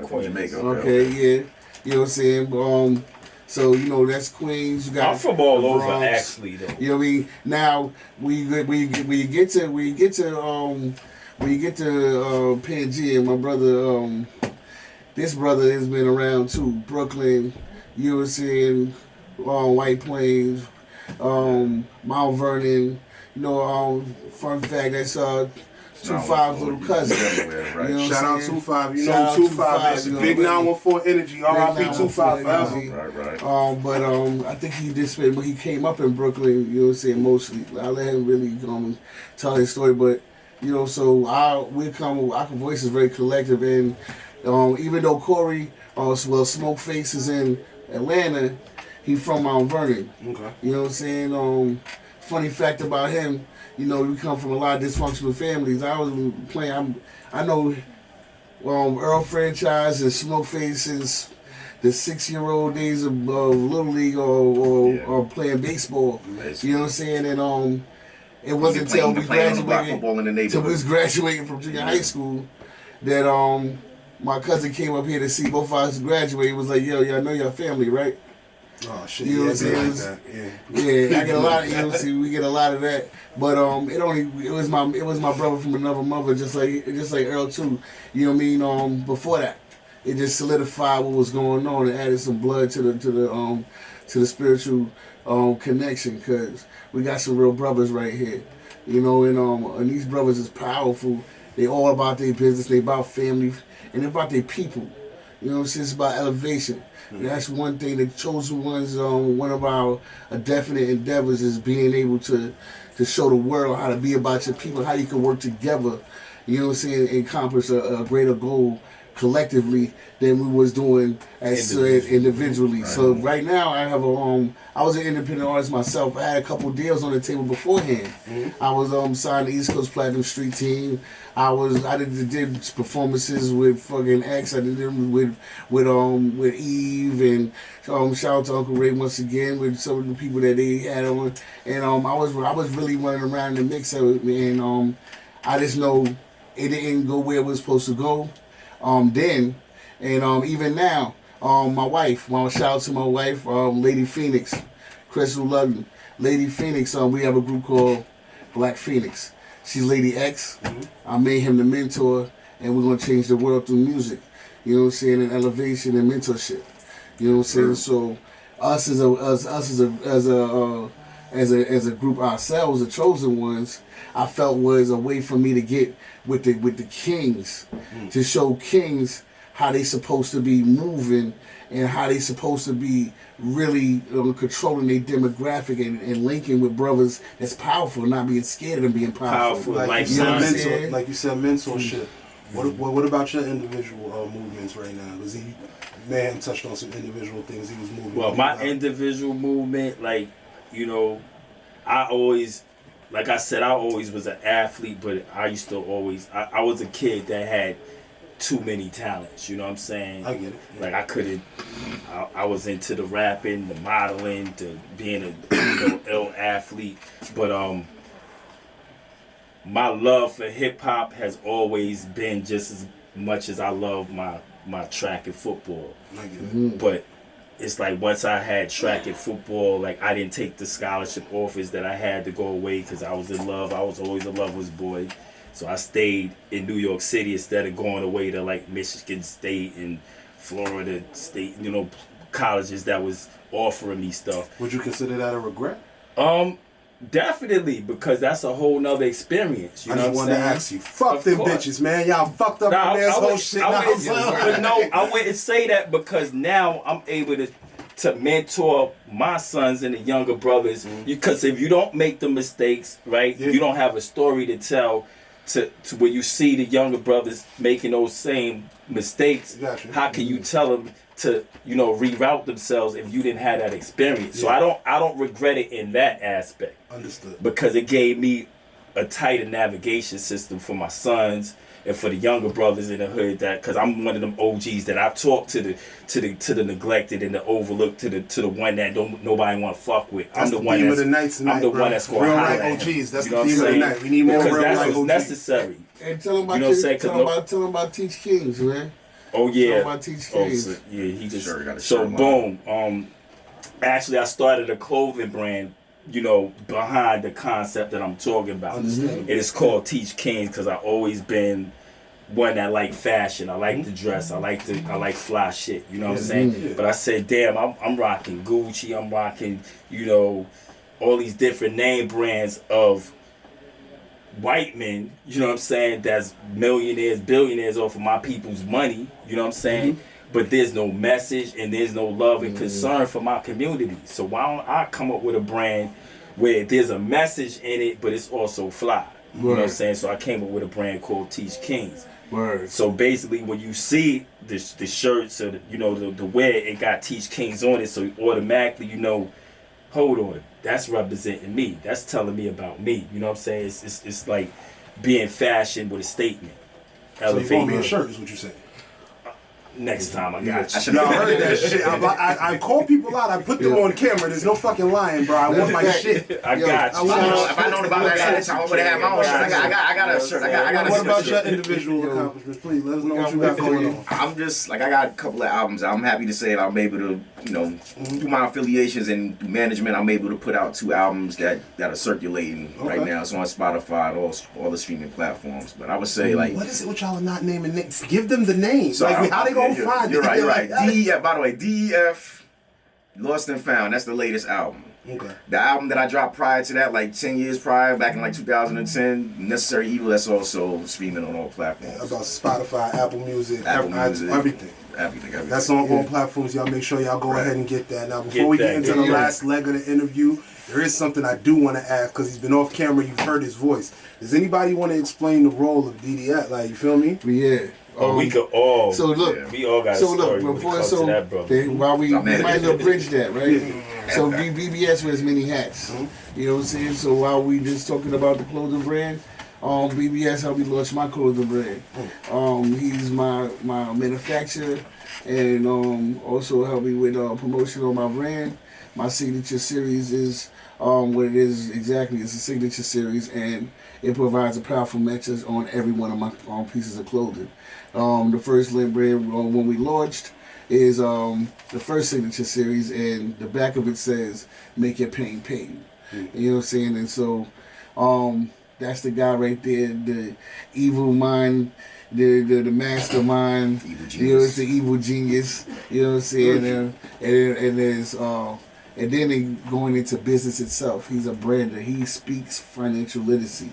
Okay, yeah. You know what I'm saying? So that's Queens. You got I'm from all over, Bronx. actually, though. You know what I mean? Now we get to PNG, and my brother, this brother has been around too. Brooklyn, you know what I'm saying? White Plains, Mount Vernon. Fun fact, that's 25's little cousin. Right. You know Shout out 25. You know 25 is big 914 energy. R.I.P. 25 forever. Right. But I think he did spend when he came up in Brooklyn. You know what I'm saying? Mostly, I let him really tell his story. But so our voice is very collective, and even though Corey, Smoke Face is in Atlanta, he's from Mount Vernon. Okay. You know what I'm saying? Funny fact about him. We come from a lot of dysfunctional families. I was playing. I know Earl Franchise and Smoke Face since the 6-year-old days of Little League or playing baseball. You know what I'm saying? And it wasn't until we graduating from junior high school that my cousin came up here to see both of us graduate. He was like, "Yo, y'all know your family, right?" Oh shit! You know what I'm saying? I get a lot. We get a lot of that. But it was my brother from another mother, just like Earl too. You know what I mean? Before that, it just solidified what was going on and added some blood to the spiritual connection, because we got some real brothers right here. And these brothers is powerful. They all about their business. They about family and they about their people. You know what I'm saying? It's about elevation. And that's one thing that Chosen1's, one of our definite endeavors is being able to show the world how to be about your people, how you can work together, you know what I'm saying, and accomplish a greater goal collectively than we was doing as individually. Right. So right now I have I was an independent artist myself. I had a couple deals on the table beforehand. Mm-hmm. I was signed to East Coast Platinum Street Team. I did performances with fucking X. I did them with Eve, and shout out to Uncle Ray once again with some of the people that they had on. And I was really running around in the mix of it, and I just know it didn't go where it was supposed to go. Then, and even now, my wife. Shout out to my wife, Lady Phoenix, Crystal Lugden. Lady Phoenix. We have a group called Black Phoenix. She's Lady X. Mm-hmm. I made him the mentor, and we're gonna change the world through music. You know what I'm saying? And elevation and mentorship. You know what I'm saying? Mm-hmm. So, us as a group ourselves, the Chosen1's, I felt was a way for me to get with the kings, to show kings how they supposed to be moving and how they supposed to be really controlling their demographic and linking with brothers that's powerful, not being scared of them being powerful. Like you said, mentorship. What about your individual movements right now? Because man touched on some individual things he was moving. Well, my individual movement, I always was an athlete, but I used to I was a kid that had too many talents, you know what I'm saying? I get it. Yeah. I was into the rapping, the modeling, to being a ill athlete, but my love for hip hop has always been just as much as I love my track and football. I get it. But it's like once I had track and football, I didn't take the scholarship offers that I had to go away because I was in love. I was always a lover's boy. So I stayed in New York City instead of going away to Michigan State and Florida State, colleges that was offering me stuff. Would you consider that a regret? Definitely, because that's a whole nother experience. You know just wanted to ask you. Fuck them bitches, man. Y'all fucked up on this whole shit. I wouldn't say that because now I'm able to mentor my sons and the younger brothers. Because if you don't make the mistakes, right, you don't have a story to tell to where you see the younger brothers making those same mistakes. Gotcha. How can you tell them to, you know, reroute themselves if you didn't have that experience? So I don't regret it in that aspect. Understood. Because it gave me a tighter navigation system for my sons and for the younger brothers in the hood, that because I'm one of them OGs that I talk to the neglected and the overlooked, to the one that nobody want to fuck with. That's the theme of the night tonight. I'm the bro. one that's going real to right OGs. That's the theme of the night. We need more because real that's right what's OGs. necessary. And tell them about tell them about Teach Kings, man. Oh yeah. Tell them about Teach Kings. So, yeah, he just Sure, got a so shirt boom. Actually, I started a clothing brand, you know, behind the concept that I'm talking about. Understand. It is called Teach Kings because I've always been one that like fashion. I like to dress. I like fly shit. You know what I'm saying? Yeah. But I said, damn, I'm rocking Gucci. I'm rocking, you know, all these different name brands of white men. You know what I'm saying? That's millionaires, billionaires off of my people's money. You know what I'm saying? But there's no message and there's no love and concern for my community. So why don't I come up with a brand where there's a message in it, but it's also fly? You know what I'm saying? So I came up with a brand called Teach Kings. Word. So basically, when you see the shirts or the wear, it got Teach Kings on it. So automatically, you know, hold on, that's representing me. That's telling me about me. You know what I'm saying? It's like being fashion with a statement. So you bought me a shirt, is what you're saying? Next time I got you. Y'all heard that shit. I call people out. I put them on camera. There's no fucking lying, bro. I want my shit. I got you. If I known about that, I would have had my own shirt. I got a shirt. I got a What about shirt. your individual accomplishments? Please let us know what you got going on. I'm just like, I got a couple of albums. I'm happy to say that I'm able to, you know, through my affiliations and management, I'm able to put out 2 albums that are circulating right now. It's on Spotify, all the streaming platforms. But I would say, like, what is it with y'all are not naming names? Give them the names. So like, how they gonna find you're it? Right, you're right. DEF, by the way, DEF, Lost and Found. That's the latest album. Okay. The album that I dropped prior to that, like 10 years prior, back in like 2010, Necessary Evil, that's also streaming on all platforms. About Spotify, Apple Music, Music, everything. Everything. That's on all platforms. Y'all make sure y'all go ahead and get that. Now, before we get into the last leg of the interview, there is something I do want to ask, because he's been off camera. You've heard his voice. Does anybody want to explain the role of DDF? Like, you feel me? Yeah. We could all. So look, we all got a story before to that, brother. while we might as well bridge that, right? So BBS wears many hats. You know what I'm saying? So while we just talking about the clothing brand, BBS helped me launch my clothing brand. He's my manufacturer, and also helped me with promotion on my brand. My signature series is what it is exactly. It's a signature series, and it provides a powerful message on every one of my pieces of clothing. The first lint brand when we launched is the first signature series, and the back of it says "Make your pain pain." You know what I'm saying? And so that's the guy right there, the evil mind, the mastermind. You know, it's the evil genius. You know what I'm saying? And there's and then going into business itself, he's a brander. He speaks financial literacy.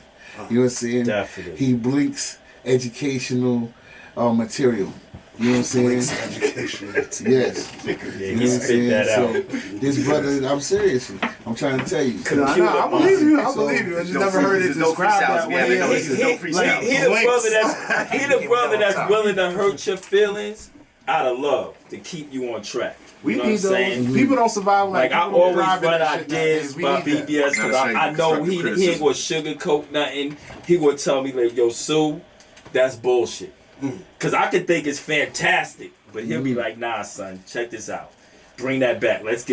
You know what I'm saying? Definitely. He blinks educational material. You know what I'm saying? Education. Yes. Yeah, he spit that out. So this brother, I'm serious. I'm trying to tell you. I believe you. I believe you. I just never heard it described that way. He the brother that's willing to hurt your feelings out of love to keep you on track. We you know need what I'm saying? those. People don't survive like I always run ideas by BBS BBS because I know he ain't gonna sugarcoat nothing. He gonna tell me like, yo, Sue, that's bullshit. Cause I could think it's fantastic, but he'll be like, nah, son, check this out. Bring that back. Let's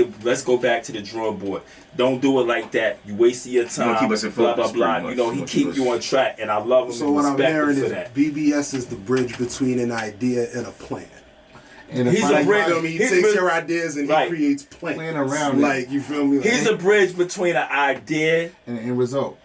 go back to the drawing board. Don't do it like that. You wasting your time. Keep us in blah focus, blah blah. You know, he keep you on track, and I love him. So and what I'm respect him hearing for is that. BBS is the bridge between an idea and a plan. And He's a bridge. He takes your ideas and he creates plans. Plan around like, you feel me? Like, He's a bridge between an idea and an end result.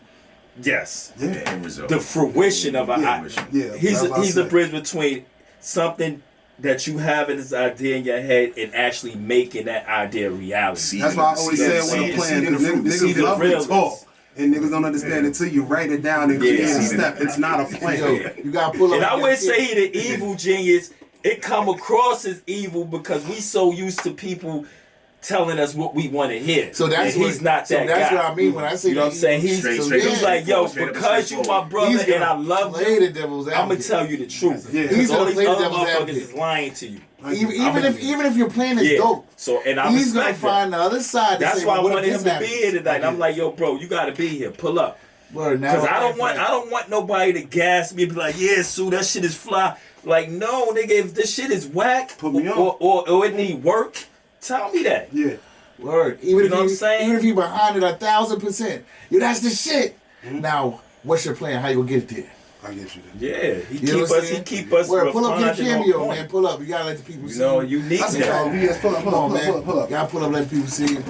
Yes. Yeah. The fruition of an idea. Yeah. He's a bridge between something that you have in this idea in your head and actually making that idea a reality. That's why I always say with a plan. Niggas love to talk. And niggas don't understand until you write it down and create a step. It's not a plan. Yo, you gotta pull up. And I wouldn't say he the evil genius. It come across as evil because we so used to people telling us what we want to hear. So that's and he's not that guy. That's what I mean when I say you know what I'm saying. He's like, yo, because you my brother and I love you, I'm gonna tell you the truth. Yeah. He's all gonna these play other the devil's motherfuckers advocate. is lying to you. Even if your plan is dope, so and I he's gonna respect find the other side. That's why I wanted him to be here tonight. I'm like, yo, bro, you gotta be here. Pull up. Because I don't want nobody to gas me and be like, yeah, Sue, that shit is fly. Like, no, nigga, if this shit is whack or it need work, tell me that. Yeah. Word. Even if I'm saying? Even if you behind it 1,000%. Yo, that's the shit. Mm-hmm. Now, what's your plan? How you gonna get it there? I get you. Yeah, he keep us. Word, pull up, get a cameo, man. Pull up. You gotta let the people see. No, you need that. Pull up, man. Pull up. Y'all pull up, let people see. All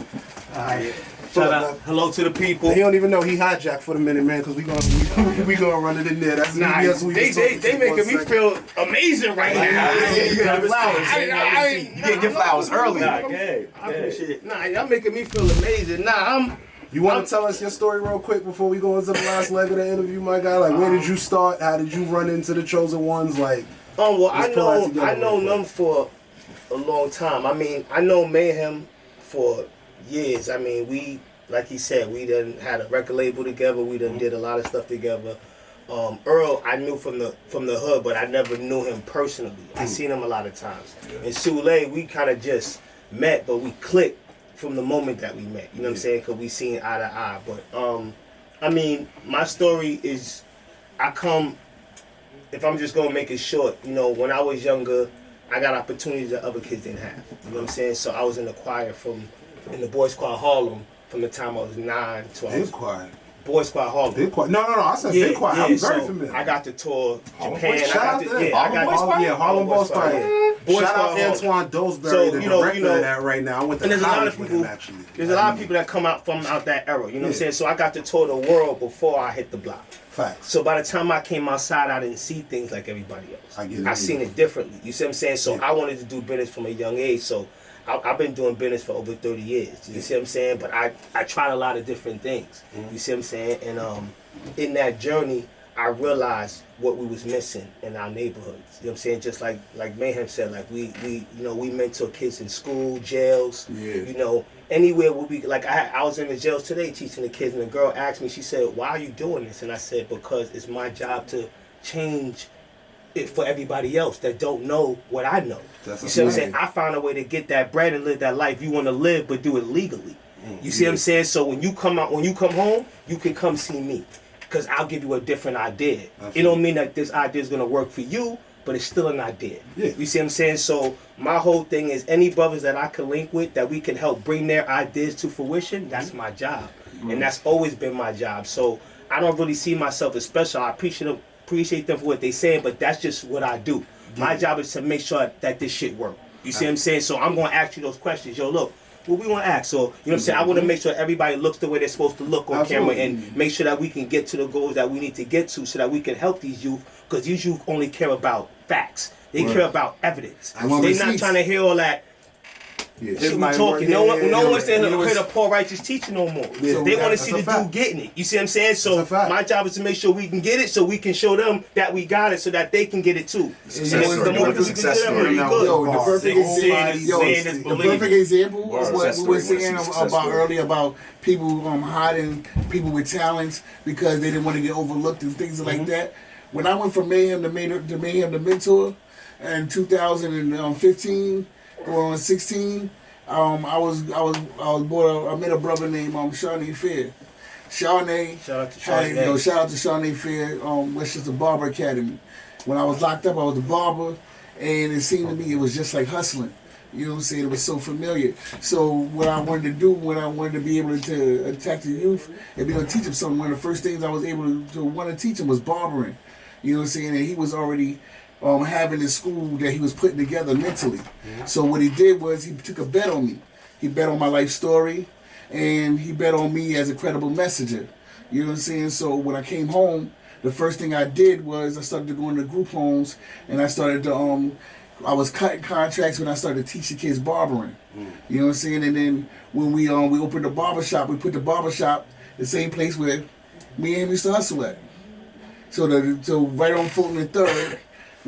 right. Shout out, hello to the people. He don't even know he hijacked for the minute, man, because we gonna run it in there. That's they making me feel amazing right now. You get your flowers early. I appreciate it. Nah, y'all making me feel amazing. You want to tell us your story real quick before we go into the last leg of the interview, my guy? Like, where did you start? How did you run into the Chosen Ones? Like, I know them for a long time. I mean, I know Mayhem for years. I mean, we, like he said, we done had a record label together. We done did a lot of stuff together. Earl, I knew from the hood, but I never knew him personally. I seen him a lot of times. And Soulful, we kind of just met, but we clicked from the moment that we met. You know what I'm saying? Because we seen eye to eye. But I mean, my story is, if I'm just gonna make it short, you know, when I was younger, I got opportunities that other kids didn't have. You know what I'm saying? So I was in the choir in the Boys Choir Harlem from the time I was 9 to Big choir. Boys Choir Harlem. Big choir. No. I said big choir. I'm very familiar. I got to tour Japan. Harlem Boys Choir. Shout out Antoine Dosberry, the director of that right now. I went to college with him, actually. There's a lot of people that come out from out that era. You know what I'm saying? So I got to tour the world before I hit the block. Facts. So by the time I came outside, I didn't see things like everybody else. I seen it differently. You see what I'm saying? So I wanted to do business from a young age. So I've been doing business for over 30 years. You see what I'm saying? But I tried a lot of different things. You see what I'm saying? And in that journey, I realized what we was missing in our neighborhoods. You know what I'm saying? Just like Mayhem said, like we mentor kids in school, jails, you know, anywhere where we, like I was in the jails today teaching the kids, and the girl asked me, she said, why are you doing this? And I said, because it's my job to change it for everybody else that don't know what I know. You see what I'm saying? I found a way to get that bread and live that life you want to live, but do it legally. You see what I'm saying? So when you come home, you can come see me, because I'll give you a different idea. It don't mean that this idea is going to work for you, but it's still an idea. You see what I'm saying? So my whole thing is, any brothers that I can link with, that we can help bring their ideas to fruition, that's my job. And that's always been my job. So I don't really see myself as special. I appreciate them for what they say, but that's just what I do. My job is to make sure that this shit work. You see what I'm saying? So I'm going to ask you those questions. Yo, look, what we want to ask. So, you know what I'm saying? I want to make sure everybody looks the way they're supposed to look on camera, and make sure that we can get to the goals that we need to get to, so that we can help these youth, because these youth only care about facts. They care about evidence. They're not trying to hear all that shit we talking. No one wants to hear the poor righteous teaching no more. They want to see the dude getting it. You see what I'm saying? So my job is to make sure we can get it, so we can show them that we got it, so that they can get it too. The more people can get it, really good. The perfect example of what we were saying about earlier, about people hiding people with talents because they didn't want to get overlooked and things like that. When I went from Mayhem to Mayhem to Mentor in 2015, going on 16, I met a brother named Shawnee Fair. Shout out to Shawnee Fair. Which is the Barber Academy. When I was locked up, I was the barber, and it seemed to me it was just like hustling. You know what I'm saying? It was so familiar. So what I wanted to do, when I wanted to be able to attack the youth and be able to teach them something, one of the first things I was able to want to teach them was barbering. You know what I'm saying? And he was already having this school that he was putting together mentally. So what he did was he took a bet on me. He bet on my life story, and he bet on me as a credible messenger. You know what I'm saying? So when I came home, the first thing I did was I started to go into group homes, and I started to I was cutting contracts when I started to teach the kids barbering. You know what I'm saying? And then when we opened the barbershop, we put the barbershop the same place where me and him used to hustle at. So right on Fulton and 3rd,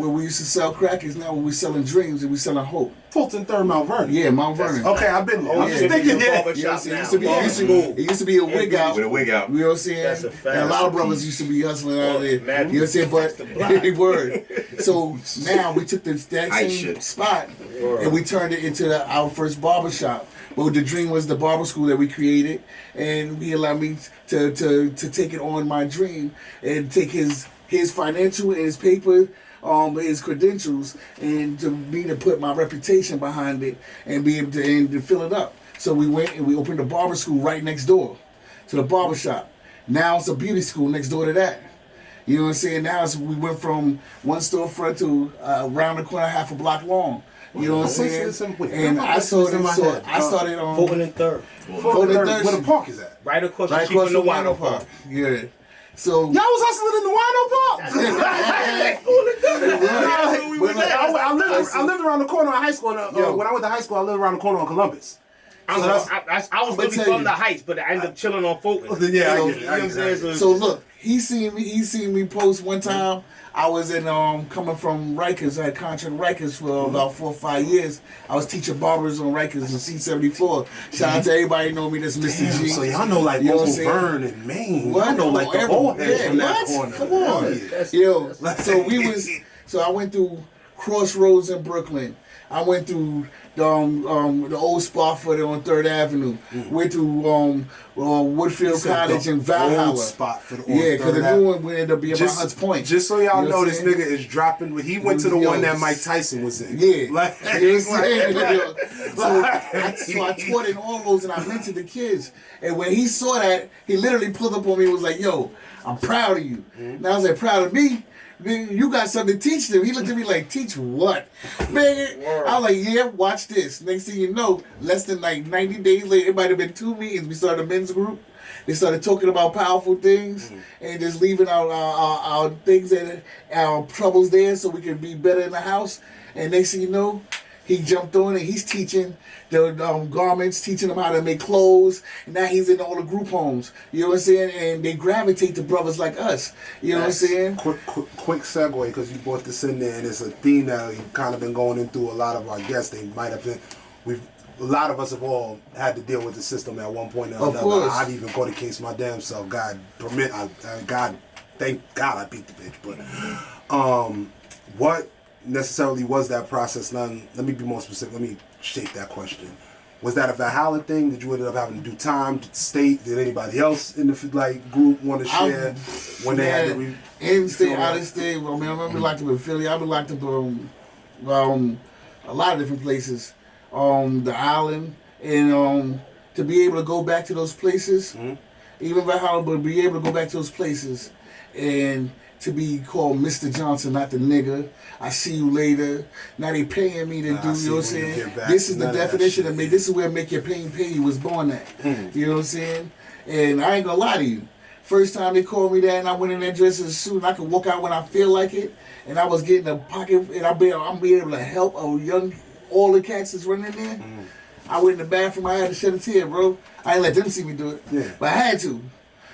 where we used to sell crackers, now we selling dreams and we selling hope. Fulton Third, Mount Vernon. Yeah, Mount Vernon. Okay, I've been there. I'm just thinking, You know what I'm saying? It used to be a wig out. With a wig out. You know what I'm saying? That's a fact. And a lot of brothers used to be hustling out of there. Man, You know what I'm saying? But word. So now we took that same spot and we turned it into our first barbershop. But the dream was the barber school that we created, and he allowed me to take it on my dream and take his financial and his paper, his credentials, and to me to put my reputation behind it and be able to fill it up. So we went and we opened a barber school right next door to the barber shop. Now it's a beauty school next door to that. You know what I'm saying? Now we went from one storefront to around the corner, half a block long. You know what I'm saying? And I started on Fulton and Third. Fulton Third, where the park is at. Right across right the street across from the from Wino Park. Yeah. So Y'all was hustling in the Wino Park. I lived around the corner in high school. When I went to high school, I lived around the corner on Columbus. I was really from the Heights, but I ended up chilling on Fulton. Yeah, so, I get it. You know what I'm saying? So look, he seen me post one time. I was in coming from Rikers. I had contract Rikers for about 4 or 5 years. I was teaching barbers on Rikers in C-74. Shout out to everybody know me. That's Mr. G. So y'all know like Uncle Vern and Maine. Y'all know like the whole head from that corner. Come on. So I went through Crossroads in Brooklyn. I went through the old Spofford on 3rd Avenue. Went to Woodfield College in Valhalla. Old Spofford on Yeah, because the new one ended up being about Hunts Point. Just so y'all know, this saying? nigga is dropping. He went to the one that Mike Tyson was in. Yeah. Like, you know what I'm saying? So I taught in all those and I mentored the kids. And when he saw that, he literally pulled up on me and was like, yo, I'm proud of you. And I was like, proud of me? Man, you got something to teach them. He looked at me like, teach what? Man, I was like, yeah, watch this. Next thing you know, less than like 90 days later, it might have been 2 meetings. We started a men's group. They started talking about powerful things and just leaving our things and our troubles there so we could be better in the house. And next thing you know, he jumped on and he's teaching the garments, teaching them how to make clothes. And now he's in all the group homes. You know what I'm saying? And they gravitate to brothers like us. You know what I'm saying? Quick segue, because you brought this in there, and it's a theme that you've kind of been going into a lot of our guests. They might have been, a lot of us have all had to deal with the system at one point or another. Of course. I'd even caught a case my damn self. Thank God I beat the bitch. But what necessarily was that process? Now, let me be more specific. Let me shape that question. Was that a Valhalla thing? Did you end up having to do time? Did the state? Did anybody else in the group want to share when they had to in state, out of state? I mean, I've been locked up in Philly. I've been locked up a lot of different places. The island, and to be able to go back to those places, even Valhalla, but be able to go back to those places and to be called Mr. Johnson, not the nigga. I see you later. Now they paying me to do, you know what I'm saying? This is the definition of me. This is where Make Your Pain Pay You was born at. You know what I'm saying? And I ain't gonna lie to you. First time they called me that and I went in there dressed in a suit and I could walk out when I feel like it. And I was getting a pocket and I'm being able to help all the cats that's running there. I went in the bathroom, I had to shed a tear, bro. I didn't let them see me do it. Yeah. But I had to.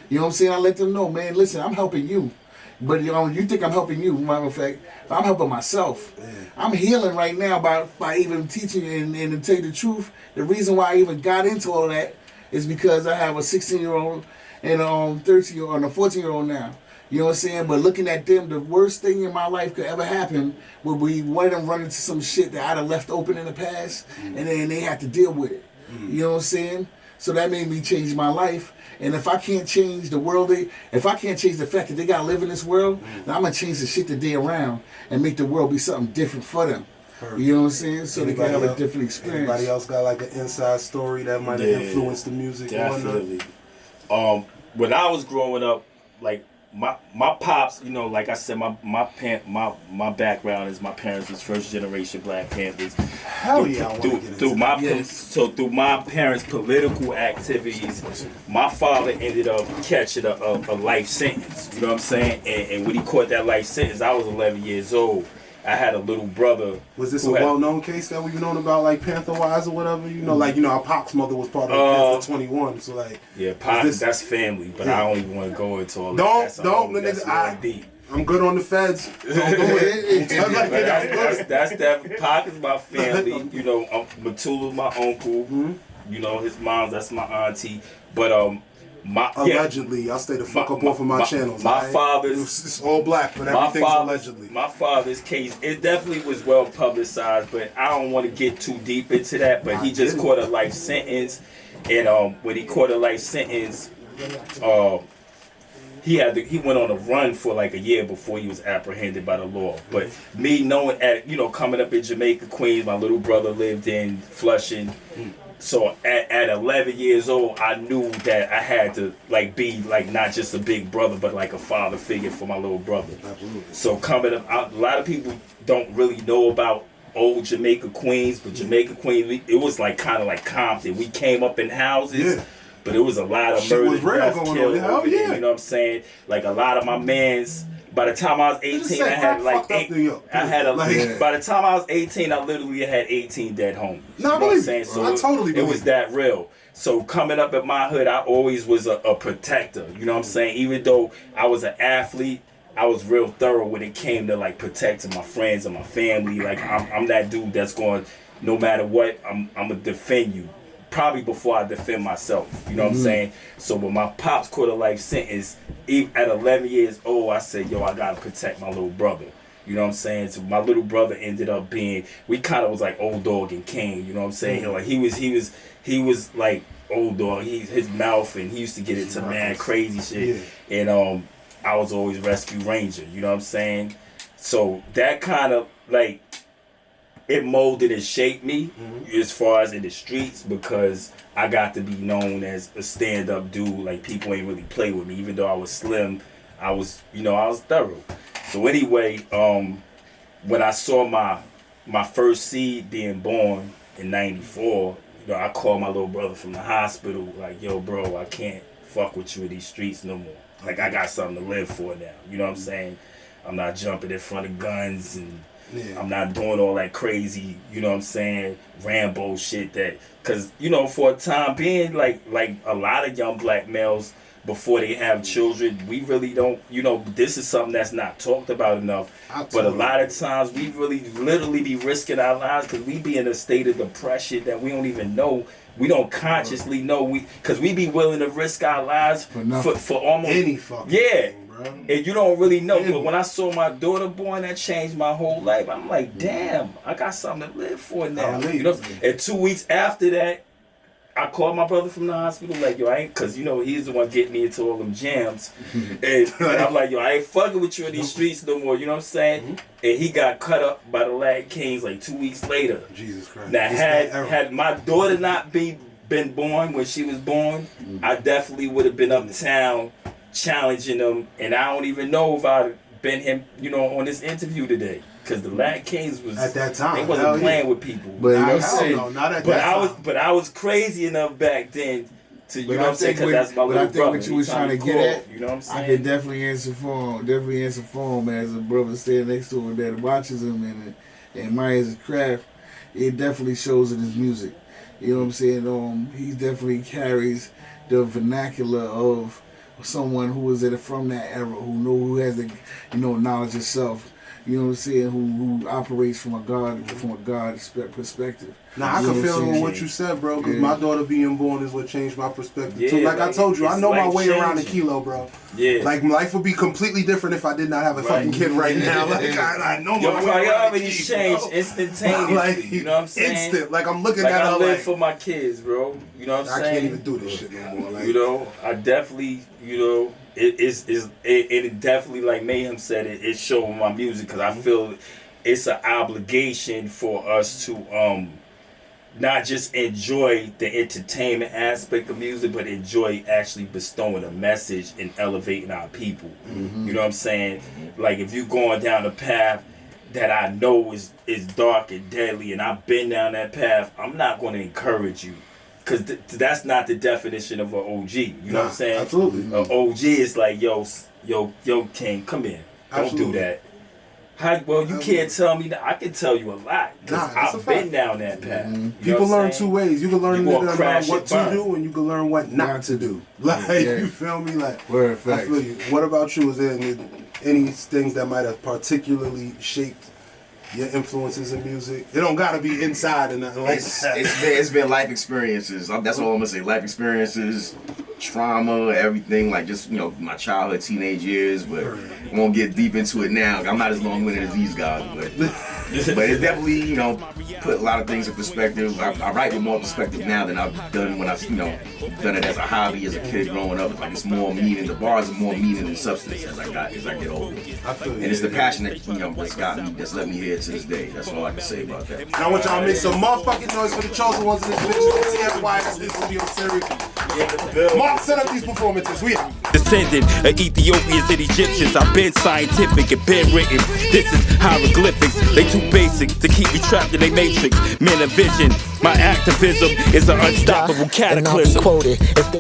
You know what I'm saying? I let them know, man, listen, I'm helping you. But you think I'm helping you, matter of fact, I'm helping myself. Yeah. I'm healing right now by even teaching and to tell you the truth. The reason why I even got into all of that is because I have a 16-year-old and a 13-year-old and a 14-year-old now. You know what I'm saying? But looking at them, the worst thing in my life could ever happen would be one of them run into some shit that I'd have left open in the past, and then they have to deal with it. You know what I'm saying? So that made me change my life. And if I can't change the world, if I can't change the fact that they gotta live in this world, then I'm gonna change the shit that they around and make the world be something different for them. Perfect. You know what I'm saying? So anybody they can have a different experience. Anybody else got like an inside story that might have influenced the music? Definitely. When I was growing up, like my pops, you know, like I said, my background is my parents was first generation Black Panthers. Hell yeah! Through my parents' political activities, my father ended up catching a life sentence. You know what I'm saying? And when he caught that life sentence, I was 11 years old. I had a little brother. Was this a well-known case that we've known about, like Panther-wise or whatever? You know, like our Pop's mother was part of Panther 21, so like. Yeah, Pop, that's family, but I don't even want to go into all that. Don't, that's deep. I'm good on the feds. That's that. Pac is my family. You know, Matula's my uncle. Mm-hmm. You know, his mom's, that's my auntie. But allegedly, I'll stay the fuck up off of my channels. My father's, it's all black, but everything's allegedly. My father's case, it definitely was well publicized, but I don't want to get too deep into that. But he just caught a life sentence, and when he caught a life sentence, he went on a run for like a year before he was apprehended by the law. But me knowing coming up in Jamaica, Queens, my little brother lived in Flushing. So at 11 years old, I knew that I had to be not just a big brother, but like a father figure for my little brother. Absolutely. So coming up, a lot of people don't really know about old Jamaica, Queens, but Jamaica, Queens, it was kind of like Compton. We came up in houses. Yeah. But it was a lot of murder, death, kill over there, you know what I'm saying? Like a lot of my mans, by the time I was 18, I had by the time I was 18, I literally had 18 dead homies. No, I believe it. So I totally believe it was that real. So coming up in my hood, I always was a protector, you know what I'm saying? Even though I was an athlete, I was real thorough when it came to protecting my friends and my family. Like I'm that dude that's going, no matter what, I'm gonna defend you. Probably before I defend myself, you know what I'm saying? So when my pops caught a life sentence, at 11 years old, I said, yo, I gotta protect my little brother. You know what I'm saying? So my little brother ended up we kind of was like old dog and Kane, you know what I'm saying? Like he was like old dog, his mouth, and he used to get into mad crazy shit. Yeah. And I was always rescue ranger, you know what I'm saying? So that kind of it molded and shaped me as far as in the streets, because I got to be known as a stand-up dude. Like, people ain't really play with me. Even though I was slim, I was thorough. So anyway, when I saw my first seed being born in '94, I called my little brother from the hospital, like, yo, bro, I can't fuck with you in these streets no more. Like, I got something to live for now. You know what I'm saying? I'm not jumping in front of guns and I'm not doing all that crazy, you know what I'm saying, Rambo shit because, for a time being, like a lot of young black males, before they have children, we really don't, this is something that's not talked about enough. But a lot of times we really literally be risking our lives because we be in a state of depression that we don't even know. We don't consciously know, because we be willing to risk our lives for almost any fucking thing. And you don't really know. But when I saw my daughter born, that changed my whole life. I'm like, damn, I got something to live for now. And 2 weeks after that, I called my brother from the hospital, like, yo, I ain't, because, he's the one getting me into all them jams. And I'm like, yo, I ain't fucking with you in these streets no more, you know what I'm saying? And he got cut up by the Lad Kings 2 weeks later. Jesus Christ. Now, had my daughter not been born when she was born, I definitely would have been uptown challenging them, and I don't even know if I'd been him, on this interview today, because the Lad Kings was at that time they wasn't playing with people. But I was crazy enough back then to because that's my little brother. I think what you was trying to get at, you know what I'm saying? I can definitely answer for him as a brother standing next to him that watches him and admires his craft. It definitely shows in his music. You know what I'm saying? He definitely carries the vernacular of someone who was from that era, who has the knowledge of self, you know what I'm saying, who operates from a God perspective. Now I can feel what you said, bro, because my daughter being born is what changed my perspective too. Like I told you, I know my way around a kilo, bro. Yeah. Like life would be completely different if I did not have a fucking kid right now. Like I know my way around a kilo. Changed instantaneously. You know what I'm saying? Instant. Like I'm looking at her I live for my kids, bro. You know what I'm saying? I can't even do this shit no more. Like, I definitely, it definitely, like Mayhem said, it showed my music, because I feel it's an obligation for us to not just enjoy the entertainment aspect of music, but enjoy actually bestowing a message and elevating our people. You know what I'm saying? Like, if you're going down a path that I know is dark and deadly, and I've been down that path, I'm not going to encourage you. Because that's not the definition of an OG. You know what I'm saying? Absolutely. An OG is like, yo, King, come here. Don't do that. You can't tell me that. I can tell you a lot. Because I've been down that path. People learn two ways. You can learn what to do, and you can learn what not to do. Like, you feel me? Like, Word I feel you. What about you? Is there any things that might have particularly shaped your influences in music? It don't gotta be inside and nothing like that. It's been life experiences. That's all I'm gonna say. Life experiences, trauma, everything. Like just my childhood, teenage years. But I won't get deep into it now. I'm not as long-winded as these guys, but it definitely put a lot of things in perspective. I write with more perspective now than I've done when I've done it as a hobby as a kid growing up. It's like it's more meaning. The bars are more meaning than substance as I get older. And it's the passion that that's let me here to this day. That's all I can say about that. And I want y'all to make some motherfucking noise for the chosen ones in this bitch. TFYS in studio series. Mark, set up these performances. We out. Descendant of Ethiopians and Egyptians, I've been scientific and been written. This is hieroglyphics. They too basic to keep me trapped in a matrix. Men of vision. My activism is an unstoppable cataclysm.